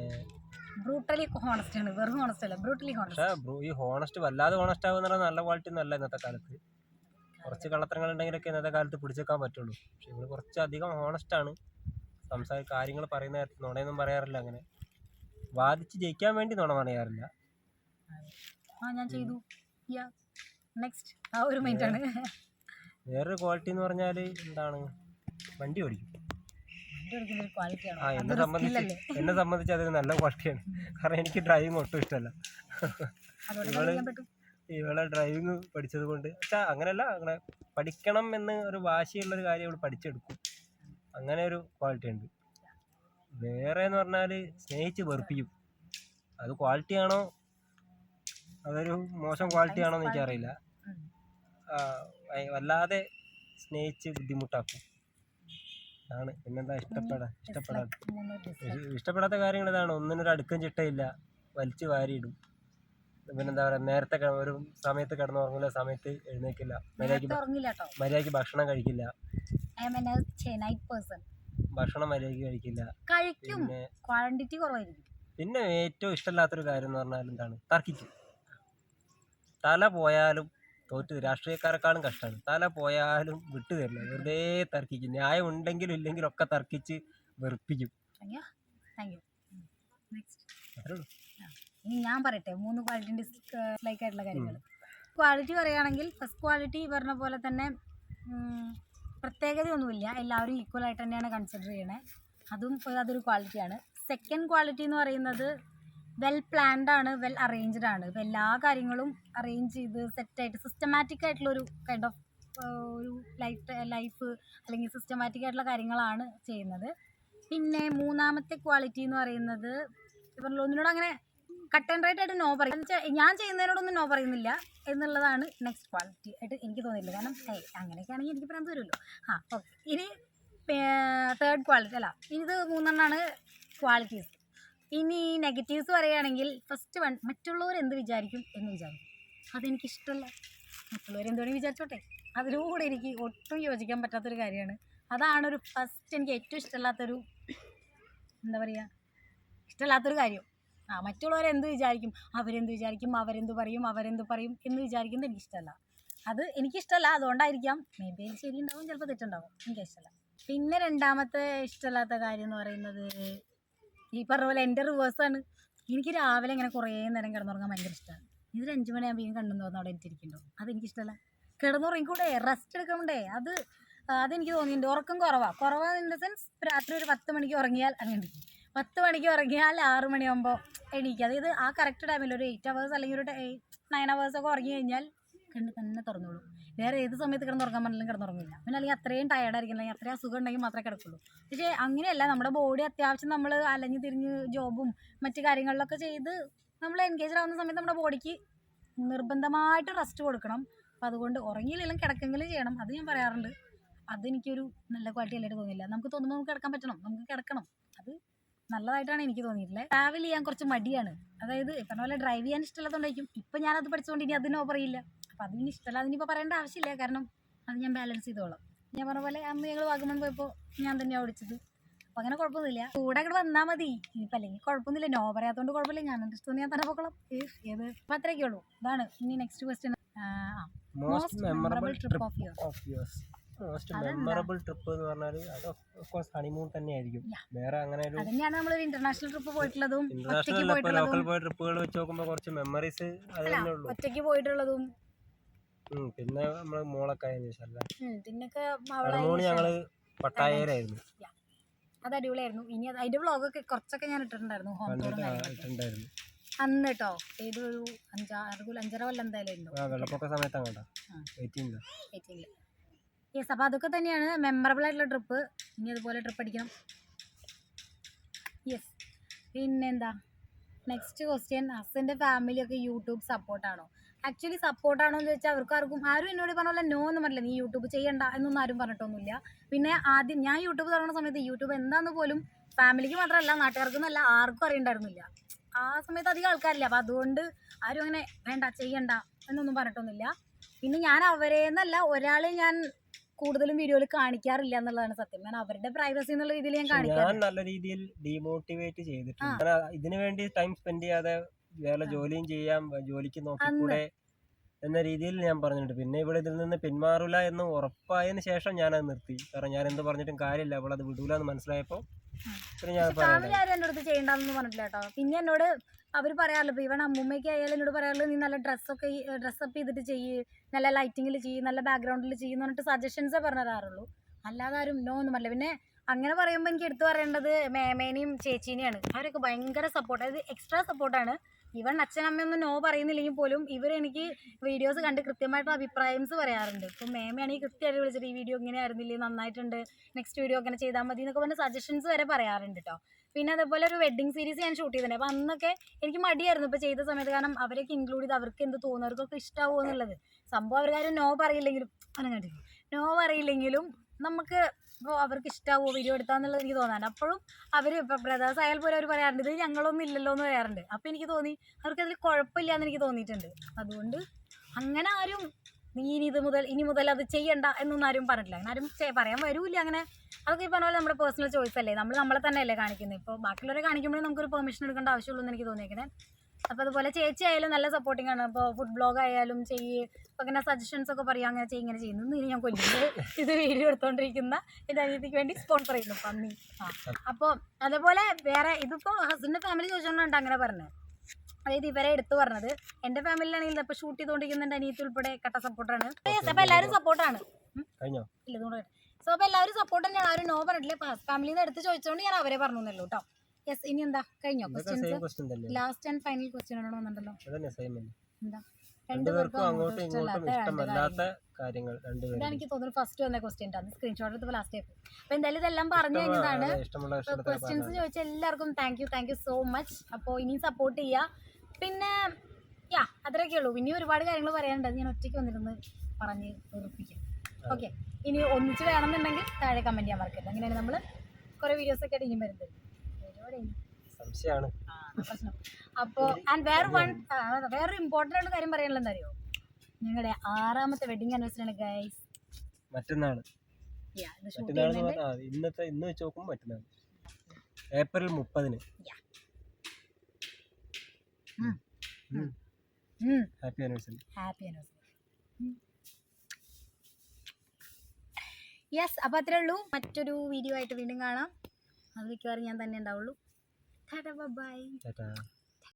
ബ്രൂട്ടലി ഹോണസ്റ്റ് ആണ്. വെറും ഹോണസ്റ്റ് അല്ല, ബ്രൂട്ടലി ഹോണസ്റ്റ്. ഈ ഹോണസ്റ്റ് വല്ലാതെ ഹോണസ്റ്റ് ആവുന്ന നല്ല ക്വാളിറ്റി ഒന്നും അല്ല ഇന്നത്തെ കാലത്ത്. കുറച്ച് കള്ളത്തരങ്ങൾ ഉണ്ടെങ്കിലൊക്കെ ഇന്നത്തെ കാലത്ത് പിടിച്ചേക്കാൻ പറ്റുള്ളൂ. പക്ഷെ ഇവര് കുറച്ചധികം ഹോണസ്റ്റ് ആണ്. കാര്യങ്ങൾ പറയുന്ന കാര്യത്തിൽ നുണയൊന്നും പറയാറില്ല. അങ്ങനെ വാദിച്ച് ജയിക്കാൻ വേണ്ടി നുണ പറയാറില്ല. ഞാൻ ചെയ്തു. നെക്സ്റ്റ് ഒരു മിനിറ്റ് ആണ്. വേറൊരു ക്വാളിറ്റി എന്ന് പറഞ്ഞാൽ എന്താണ്? വണ്ടി ഓടിക്കും. എന്നെ സംബന്ധിച്ച് അതൊരു നല്ല ക്വാളിറ്റിയാണ്. കാരണം എനിക്ക് ഡ്രൈവിംഗ് ഒട്ടും ഇഷ്ടമല്ല. ഇവളെ ഡ്രൈവിംഗ് പഠിച്ചത് കൊണ്ട്, അങ്ങനെയല്ല, അങ്ങനെ പഠിക്കണം എന്ന് ഒരു വാശിയുള്ളൊരു കാര്യം ഇവൾ പഠിച്ചെടുക്കും. അങ്ങനെ ഒരു ക്വാളിറ്റി ഉണ്ട്. വേറെ എന്ന് പറഞ്ഞാൽ സ്നേഹിച്ച് വെറുപ്പിക്കും. അത് ക്വാളിറ്റി ആണോ അതൊരു മോശം ക്വാളിറ്റി ആണോ എന്ന് എനിക്കറിയില്ല. വല്ലാതെ സ്നേഹിച്ച് ബുദ്ധിമുട്ടാക്കും ആണ്. പിന്നെന്താ ഇഷ്ടപ്പെടാത്ത കാര്യങ്ങൾ ഇതാണ്. ഒന്നിനൊരു അടുക്കം ചിട്ടയില്ല, വലിച്ചു വാരിയിടും. പിന്നെന്താ പറയുക, നേരത്തെ ഒരു സമയത്ത് കിടന്നുറങ്ങില്ല, സമയത്ത് എഴുന്നേക്കില്ല, മര്യാദയ്ക്ക് ഭക്ഷണം കഴിക്കില്ല, ഭക്ഷണം മര്യാദയ്ക്ക് കഴിക്കില്ല. പിന്നെ ക്വാണ്ടിറ്റി കുറവായിരിക്കും. പിന്നെ ഏറ്റവും ഇഷ്ടമില്ലാത്തൊരു കാര്യം എന്ന് പറഞ്ഞാൽ എന്താണ്, തർക്കിക്കും. തല പോയാലും തോറ്റ്, രാഷ്ട്രീയക്കാരെക്കാളും കഷ്ടമാണ്. തല പോയാലും വിട്ടു തരില്ല, വെറുതെ തർക്കിക്കും. ന്യായം ഉണ്ടെങ്കിലും ഇല്ലെങ്കിലും ഒക്കെ തർക്കിച്ച് വെറുപ്പിക്കും. ഇനി ഞാൻ പറയട്ടെ 3 ക്വാളിറ്റി ഡിസ്ലൈക്ക് ആയിട്ടുള്ള കാര്യങ്ങൾ. ക്വാളിറ്റി പറയുകയാണെങ്കിൽ ഫസ്റ്റ് ക്വാളിറ്റി പറഞ്ഞ പോലെ തന്നെ പ്രത്യേകതയൊന്നുമില്ല, എല്ലാവരും ഈക്വൽ ആയിട്ട് തന്നെയാണ് കൺസിഡർ ചെയ്യണേ. അതൊരു ക്വാളിറ്റിയാണ്. സെക്കൻഡ് ക്വാളിറ്റി എന്ന് പറയുന്നത് വെൽ പ്ലാൻഡ് ആണ്, വെൽ അറേഞ്ച്ഡ് ആണ്. ഇപ്പോൾ എല്ലാ കാര്യങ്ങളും അറേഞ്ച് ചെയ്ത് സെറ്റായിട്ട് സിസ്റ്റമാറ്റിക് ആയിട്ടുള്ളൊരു കൈൻഡ് ഓഫ് ഒരു ലൈഫ് അല്ലെങ്കിൽ സിസ്റ്റമാറ്റിക് ആയിട്ടുള്ള കാര്യങ്ങളാണ് ചെയ്യുന്നത്. പിന്നെ മൂന്നാമത്തെ ക്വാളിറ്റി എന്ന് പറയുന്നത് ഇവരിൽ ഒന്നിനോട് അങ്ങനെ കട്ട് ആൻഡ് റൈറ്റ് ആയിട്ട് നോ പറയും. ഞാൻ ചെയ്യുന്നതിനോടൊന്നും നോ പറയുന്നില്ല എന്നുള്ളതാണ് നെക്സ്റ്റ് ക്വാളിറ്റി ആയിട്ട് എനിക്ക് തോന്നിയില്ല. കാരണം അങ്ങനെയൊക്കെ ആണെങ്കിൽ എനിക്ക് പറയാൻ തരുമല്ലോ. ഓക്കെ. ഇനി തേർഡ് ക്വാളിറ്റി അല്ല, ഇത് 3 ക്വാളിറ്റീസ്. ഇനി നെഗറ്റീവ്സ് പറയുകയാണെങ്കിൽ ഫസ്റ്റ് വൺ, മറ്റുള്ളവർ എന്ത് വിചാരിക്കും എന്ന് വിചാരിക്കും. അതെനിക്കിഷ്ടമല്ല. മറ്റുള്ളവർ എന്തുവേണമെങ്കിൽ വിചാരിച്ചോട്ടെ, അതിലൂടെ എനിക്ക് ഒട്ടും യോജിക്കാൻ പറ്റാത്തൊരു കാര്യമാണ്. അതാണൊരു ഫസ്റ്റ് എനിക്ക് ഏറ്റവും ഇഷ്ടമില്ലാത്തൊരു, എന്താ പറയുക, ഇഷ്ടമില്ലാത്തൊരു കാര്യം. മറ്റുള്ളവരെന്ത് വിചാരിക്കും, അവരെന്ത് വിചാരിക്കും, അവരെന്ത് പറയും എന്ന് വിചാരിക്കുന്നത് എനിക്കിഷ്ടമല്ല. അത് എനിക്കിഷ്ടമല്ല, അതുകൊണ്ടായിരിക്കാം. മേ ബി ശരി ഉണ്ടാവും, ചിലപ്പോൾ തെറ്റുണ്ടാവും, എനിക്കിഷ്ടമല്ല. പിന്നെ രണ്ടാമത്തെ ഇഷ്ടമില്ലാത്ത കാര്യം എന്ന് പറയുന്നത് ഈ പറഞ്ഞ പോലെ എൻ്റെ റിവേഴ്സാണ്. എനിക്ക് രാവിലെ ഇങ്ങനെ കുറേ നേരം കിടന്നുറങ്ങാൻ ഭയങ്കര ഇഷ്ടമാണ്. ഇതൊരു 5 മണിയാകുമ്പോൾ കണ്ടെന്ന് തോന്നുന്നു അവിടെ എനിക്കിരിക്കുന്നുണ്ടോ, അതെനിക്കിഷ്ടമല്ല. കിടന്നുറങ്ങിക്കൂടെ, റെസ്റ്റ് എടുക്കണ്ടേ, അതെനിക്ക് തോന്നിയിട്ടുണ്ട്. ഉറക്കം കുറവാണ് ഇൻ ദ സെൻസ്, രാത്രി ഒരു 10 മണിക്ക് ഉറങ്ങിയാൽ അങ്ങനെ എണീക്കും. 10 മണിക്ക് ഉറങ്ങിയാൽ 6 മണിയാകുമ്പോൾ എണീക്കുക. അതായത് ആ കറക്റ്റ് ടൈമിൽ ഒരു 8 hours അല്ലെങ്കിൽ ഒരു 9 hours ഒക്കെ ഉറങ്ങി കഴിഞ്ഞാൽ കണ്ണ് തന്നെ തുറന്നോളൂ. വേറെ ഏത് സമയത്ത് കിടന്നുറങ്ങാൻ പറഞ്ഞാലും കിടന്നുറങ്ങില്ല. പിന്നെ അല്ലെങ്കിൽ അത്രയും ടയർഡായിരിക്കും, അല്ലെങ്കിൽ അത്രയും അസുഖം ഉണ്ടെങ്കിൽ മാത്രമേ കിടക്കുള്ളൂ. പക്ഷേ അങ്ങനെയല്ല, നമ്മുടെ ബോഡി അത്യാവശ്യം നമ്മൾ അലഞ്ഞ് തിരിഞ്ഞ് ജോബും മറ്റു കാര്യങ്ങളിലൊക്കെ ചെയ്ത് നമ്മൾ എൻഗേജ് ആവുന്ന സമയത്ത് നമ്മുടെ ബോഡിക്ക് നിർബന്ധമായിട്ട് റെസ്റ്റ് കൊടുക്കണം. അപ്പോൾ അതുകൊണ്ട് ഉറങ്ങിയില്ലെങ്കിലും കിടക്കെങ്കിലും ചെയ്യണം. അത് ഞാൻ പറയാറുണ്ട്. അതെനിക്കൊരു നല്ല ക്വാളിറ്റി ആയിട്ട് തോന്നിയില്ല. നമുക്ക് തോന്നുമ്പോൾ നമുക്ക് കിടക്കാൻ പറ്റണം, നമുക്ക് കിടക്കണം. അത് നല്ലതായിട്ടാണ് എനിക്ക് തോന്നിയിട്ടുള്ളത്. ട്രാവൽ ചെയ്യാൻ കുറച്ച് മടിയാണ്. അതായത് പറഞ്ഞ പോലെ ഡ്രൈവ് ചെയ്യാൻ ഇഷ്ടമുള്ളതുകൊണ്ടായിരിക്കും ഇപ്പം ഞാനത് പഠിച്ചുകൊണ്ട് ഇനി അതിനോ പറയില്ല. അപ്പം അതിന് ഇഷ്ടമല്ല, അതിനിപ്പോൾ പറയേണ്ട ആവശ്യമില്ല. കാരണം അത് ഞാൻ ബാലൻസ് ചെയ്തോളാം. ഞാൻ പറഞ്ഞ പോലെ അന്ന് ഞങ്ങൾ വാഗമൺ പോയപ്പോൾ ഞാൻ തന്നെയാണ് ഓടിച്ചത്. അപ്പം അങ്ങനെ കുഴപ്പമൊന്നുമില്ല. കൂടെ അങ്ങോട്ട് വന്നാൽ മതി. ഇനിയിപ്പോൾ അല്ലെങ്കിൽ കുഴപ്പമൊന്നുമില്ല, നോ പറയാത്തതുകൊണ്ട് കുഴപ്പമില്ല. ഞാൻ എൻ്റെ ഇഷ്ടം ഞാൻ തന്നെ പോകണം. അപ്പം അത്രയൊക്കെ ഉള്ളൂ. ഇതാണ്. ഇനി next question. Most memorable trip of yours. Most memorable trip എന്ന് പറഞ്ഞാൽ അത് ഓഫ് കോഴ്സ് ഹണിമൂൺ തന്നെയായിരിക്കും. വേറെ അങ്ങനെ ഒരു അതന്നെയാണ് നമ്മളൊരു ഇന്റർനാഷണൽ ട്രിപ്പ് പോയിട്ടുള്ളതും ഇന്റർനാഷണൽ ലോക്കൽ പോയ ട്രിപ്പുകൾ വെച്ച് നോക്കുമ്പോൾ കുറച്ച് മെമ്മറീസ് അത് തന്നെ ഉള്ളൂ. ഒറ്റയ്ക്ക് പോയിട്ടുള്ളതും പിന്നെ നമ്മള് മോളൊക്കെ ആയതിനു ശേഷം പിന്നൊക്കെ ഞങ്ങള് പട്ടായയിലായിരുന്നു. അത് അടിപൊളിയായിരുന്നു. ഇനി അതിന്റെ വ്ളോഗൊക്കെ കുറച്ചൊക്കെ ഞാൻ ഇട്ടിട്ടുണ്ടായിരുന്നു, ഹോം ടൂർ ഇട്ടിട്ടുണ്ടായിരുന്നു അന്ന് കേട്ടോ. ഏതൊരു 5-6 കൊല്ലം എന്തായാലും ഉണ്ടോ, വെള്ളപ്പൊക്ക സമയത്താണ് കേട്ടോ, 18 യെസ്. അപ്പോൾ അതൊക്കെ തന്നെയാണ് മെമ്മറബിൾ ആയിട്ടുള്ള ട്രിപ്പ്. ഇനി അതുപോലെ ട്രിപ്പ് അടിക്കണം. യെസ്. പിന്നെന്താ നെക്സ്റ്റ് ക്വസ്റ്റ്യൻ, ഹസ്ബൻഡിൻ്റെ ഫാമിലിയൊക്കെ യൂട്യൂബ് സപ്പോർട്ടാണോ? ആക്ച്വലി സപ്പോർട്ടാണോ എന്ന് ചോദിച്ചാൽ ആരും എന്നോട് പറഞ്ഞ പോലെ നോ എന്ന് പറഞ്ഞില്ല, നീ യൂട്യൂബ് ചെയ്യണ്ട എന്നൊന്നും ആരും പറഞ്ഞിട്ടൊന്നുമില്ല. പിന്നെ ആദ്യം ഞാൻ യൂട്യൂബ് തുടങ്ങുന്ന സമയത്ത് യൂട്യൂബ് എന്താണെന്ന് പോലും ഫാമിലിക്ക് മാത്രമല്ല നാട്ടുകാർക്കൊന്നുമല്ല ആർക്കും അറിയണ്ടായിരുന്നില്ല. ആ സമയത്ത് അധികം ആൾക്കാരില്ല. അപ്പോൾ അതുകൊണ്ട് ആരും അങ്ങനെ വേണ്ട ചെയ്യണ്ട എന്നൊന്നും പറഞ്ഞിട്ടൊന്നുമില്ല. പിന്നെ ഞാൻ അവരേന്നല്ല ഒരാളെ ഞാൻ കൂടുതലും വീഡിയോയിൽ കാണിക്കാറില്ല എന്നുള്ളതാണ് സത്യം. ഞാൻ അവരുടെ പ്രൈവസി എന്നുള്ള രീതിയിൽ ഞാൻ കാണിക്കാം. നല്ല രീതിയിൽ ഡീമോട്ടിവേറ്റ് ചെയ്തിട്ടുണ്ട്. ഇതിനു വേണ്ടി ടൈം സ്പെൻഡ് ചെയ്യാതെ വേറെ ജോലിയും ചെയ്യാം, ജോലിക്ക് നോക്കിക്കൂടെ എന്ന രീതിയിൽ ഞാൻ പറഞ്ഞിട്ടുണ്ട്. പിന്നെ ഇവിടെ ഇതിൽ നിന്ന് പിന്മാറില്ല എന്ന് ഉറപ്പായതിനു ശേഷം ഞാനത് നിർത്തി. കാരണം ഞാൻ എന്ത് പറഞ്ഞിട്ടും കാര്യമില്ല, അവളത് വിടൂല എന്ന് മനസ്സിലായപ്പോൾ ഫാമിലി ആരും എൻ്റെ അടുത്ത് ചെയ്യണ്ടെന്ന് പറഞ്ഞിട്ടില്ല കേട്ടോ. പിന്നെ എന്നോട് അവർ പറയാറില്ല, ഇപ്പോൾ ഇവൻ അമ്മൂമ്മയ്ക്ക് ആയാലും എന്നോട് പറയാറില്ല, നീ നല്ല ഡ്രസ്സപ്പ് ചെയ്തിട്ട് ചെയ്യ്, നല്ല ലൈറ്റിങ്ങിൽ ചെയ്യ്, നല്ല ബാക്ക്ഗ്രൗണ്ടിൽ ചെയ്യുന്ന പറഞ്ഞിട്ട് സജഷൻസേ പറഞ്ഞു തരാറുള്ളൂ. അല്ലാതെ ആരും നോ ഒന്നും പറയില്ല. പിന്നെ അങ്ങനെ പറയുമ്പോൾ എനിക്ക് എടുത്തു പറയേണ്ടത് മേമേനെയും ചേച്ചീനെയാണ്. അവരൊക്കെ ഭയങ്കര സപ്പോർട്ട്, അതായത് എക്സ്ട്രാ സപ്പോർട്ടാണ്. ഈവൻ അച്ഛനമ്മയൊന്നും നോ പറയുന്നില്ലെങ്കിൽ പോലും ഇവരെനിക്ക് വീഡിയോസ് കണ്ട് കൃത്യമായിട്ടുള്ള അഭിപ്രായംസ് പറയാറുണ്ട്. ഇപ്പോൾ മേമയാണെങ്കിൽ കൃത്യമായിട്ട് വിളിച്ചിട്ട് ഈ വീഡിയോ ഇങ്ങനെ ആയിരുന്നില്ലേ, നന്നായിട്ടുണ്ട്, നെക്സ്റ്റ് വീഡിയോ അങ്ങനെ ചെയ്താൽ മതി എന്നൊക്കെ പറഞ്ഞ് സജഷൻസ് വരെ പറയാറുണ്ട് കേട്ടോ. പിന്നെ അതേപോലെ ഒരു വെഡ്ഡിങ് സീരീസ് ഞാൻ ഷൂട്ട് ചെയ്തിട്ടുണ്ട്. അപ്പോൾ അന്നൊക്കെ എനിക്ക് മടിയായിരുന്നു ഇപ്പോൾ ചെയ്ത സമയത്ത്, കാരണം അവരൊക്കെ ഇൻക്ലൂഡ് ചെയ്ത് അവർക്ക് എന്ത് തോന്നുന്നു, അവർക്കൊക്കെ ഇഷ്ടമാവുമോ എന്നുള്ളത്. സംഭവം അവർക്കാരും നോ പറയില്ലെങ്കിലും നമുക്ക് ഇപ്പോൾ അവർക്ക് ഇഷ്ടമാവുമോ വീഡിയോ എടുത്താന്നുള്ളത് എനിക്ക് തോന്നാറുണ്ട്. അപ്പോഴും അവർ ഇപ്പോൾ ബ്രദേഴ്സ് ആയാൽ പോലും അവർ പറയാറുണ്ട് ഇത് ഞങ്ങളൊന്നും ഇല്ലല്ലോ എന്ന് പറയാറുണ്ട്. അപ്പോൾ എനിക്ക് തോന്നി അവർക്കതിൽ കുഴപ്പമില്ല എന്ന് എനിക്ക് തോന്നിയിട്ടുണ്ട്. അതുകൊണ്ട് അങ്ങനെ ആരും നീ ഇനി മുതൽ അത് ചെയ്യണ്ട എന്നൊന്നും ആരും പറഞ്ഞിട്ടില്ല. അങ്ങനെ ആരും പറയാൻ വരൂല്ല. അങ്ങനെ അതൊക്കെ ഈ പറഞ്ഞ പോലെ നമ്മുടെ പേഴ്സണൽ ചോയ്സ് അല്ലേ, നമ്മളെ തന്നെ അല്ലേ കാണിക്കുന്നത്. ഇപ്പോൾ ബാക്കിയുള്ളവരെ കാണിക്കുമ്പോഴേ നമുക്കൊരു പെർമിഷൻ എടുക്കേണ്ട ആവശ്യമുള്ളൂ എന്ന് എനിക്ക് തോന്നിയേക്കണേ. അപ്പോൾ അതുപോലെ ചേച്ചി ആയാലും നല്ല സപ്പോർട്ടിങ് ആണ്. ഇപ്പോൾ ഫുഡ് ബ്ലോഗ് ആയാലും ഇപ്പോൾ അങ്ങനെ സജഷൻസ് ഒക്കെ പറയാം, അങ്ങനെ ചെയ്യും ഇങ്ങനെ ചെയ്യുന്നു. ഇനി ഞാൻ കൊല്ലുന്നത് ഇത് വീഡിയോ എടുത്തുകൊണ്ടിരിക്കുന്ന എൻ്റെ അനിയത്തിക്ക് വേണ്ടി സ്പോൺസർ ചെയ്യുന്നു പന്നി. അപ്പോൾ അതേപോലെ വേറെ ഇതിപ്പോൾ ഹസ്ബൻഡിൻ്റെ ഫാമിലി ചോദിച്ചുകൊണ്ടാണ് അങ്ങനെ പറഞ്ഞത്. അതായത് ഇവരെ എടുത്തു പറഞ്ഞത്. എൻ്റെ ഫാമിലിയിലാണെങ്കിൽ ഇപ്പോൾ ഷൂട്ട് ചെയ്തുകൊണ്ടിരിക്കുന്ന എൻ്റെ അനിയത്തി ഉൾപ്പെടെ കട്ട സപ്പോർട്ടാണ്. അപ്പോൾ എല്ലാവരും സപ്പോർട്ടാണ്. ഇല്ല ഇതുകൊണ്ട് സോ അപ്പോൾ എല്ലാവരും സപ്പോർട്ട് തന്നെയാണ്. ആരും നോ പറഞ്ഞിട്ടില്ല. ഇപ്പോൾ ഫാമിലിയിൽ നിന്ന് എടുത്ത് ചോദിച്ചുകൊണ്ട് ഞാൻ അവരെ പറഞ്ഞല്ലോ കേട്ടോ. യെസ്, ഇനി എന്താ കഴിഞ്ഞോ questions? Last and final question ആണോ വന്നിട്ടുണ്ടല്ലോ. എന്താ രണ്ടുപേർക്കും അങ്ങോട്ടും ഇങ്ങോട്ടും ഇഷ്ടമല്ലാത്ത കാര്യങ്ങൾ ഇതാണ് എനിക്ക് തോന്നുന്നു ഫസ്റ്റ് വന്ന ക്വസ്റ്റ്യൻ ആണ്. സ്ക്രീൻഷോട്ട് എടുത്തപ്പോൾ ലാസ്റ്റ് ആയി. അപ്പോൾ എന്തായാലും ഇതെല്ലാം പറഞ്ഞു കഴിഞ്ഞതാണ്. ക്വസ്റ്റ്യൻസ് ചോദിച്ച എല്ലാവർക്കും താങ്ക് യു സോ മച്ച്. അപ്പോൾ ഇനിയും സപ്പോർട്ട് ചെയ്യുക. പിന്നെ അത്രയൊക്കെ ഉള്ളൂ. ഇനി ഒരുപാട് കാര്യങ്ങൾ പറയാനുണ്ട്. അത് ഞാൻ ഒറ്റയ്ക്ക് വന്നിരുന്ന് പറഞ്ഞ് ഉറപ്പിക്കാം. ഓക്കെ, ഇനി ഒന്നിച്ച് വേണമെന്നുണ്ടെങ്കിൽ താഴെ കമൻറ്റ് ചെയ്യാൻ മറക്കരുത്. അങ്ങനെയാണ് നമ്മൾ കുറേ വീഡിയോസൊക്കെ ആയിട്ട് ഇനിയും വരുന്നത്. പ്രശ്നം. അപ്പോൾ വേറൊരു ഇമ്പോർട്ടൻ്റ് ആയിട്ട് കാര്യം പറയാനുള്ളത് എന്താ അറിയോ, ഞങ്ങളുടെ 6ാമത്തെ വെഡിങ് ആനിവേഴ്സറി ആണ് ഗൈസ്. മറ്റന്നാൾ ഇന്ന് വെച്ച് നോക്കുമ്പോൾ മറ്റന്നാൾ ഏപ്രിൽ 30. Happy anniversary. യെസ്, അപ്പോൾ അത്രേ ഉള്ളൂ. മറ്റൊരു വീഡിയോ ആയിട്ട് വീണ്ടും കാണാം. അത് മിക്കവാറും ഞാൻ തന്നെ ഉണ്ടാവുള്ളൂ. ബൈ.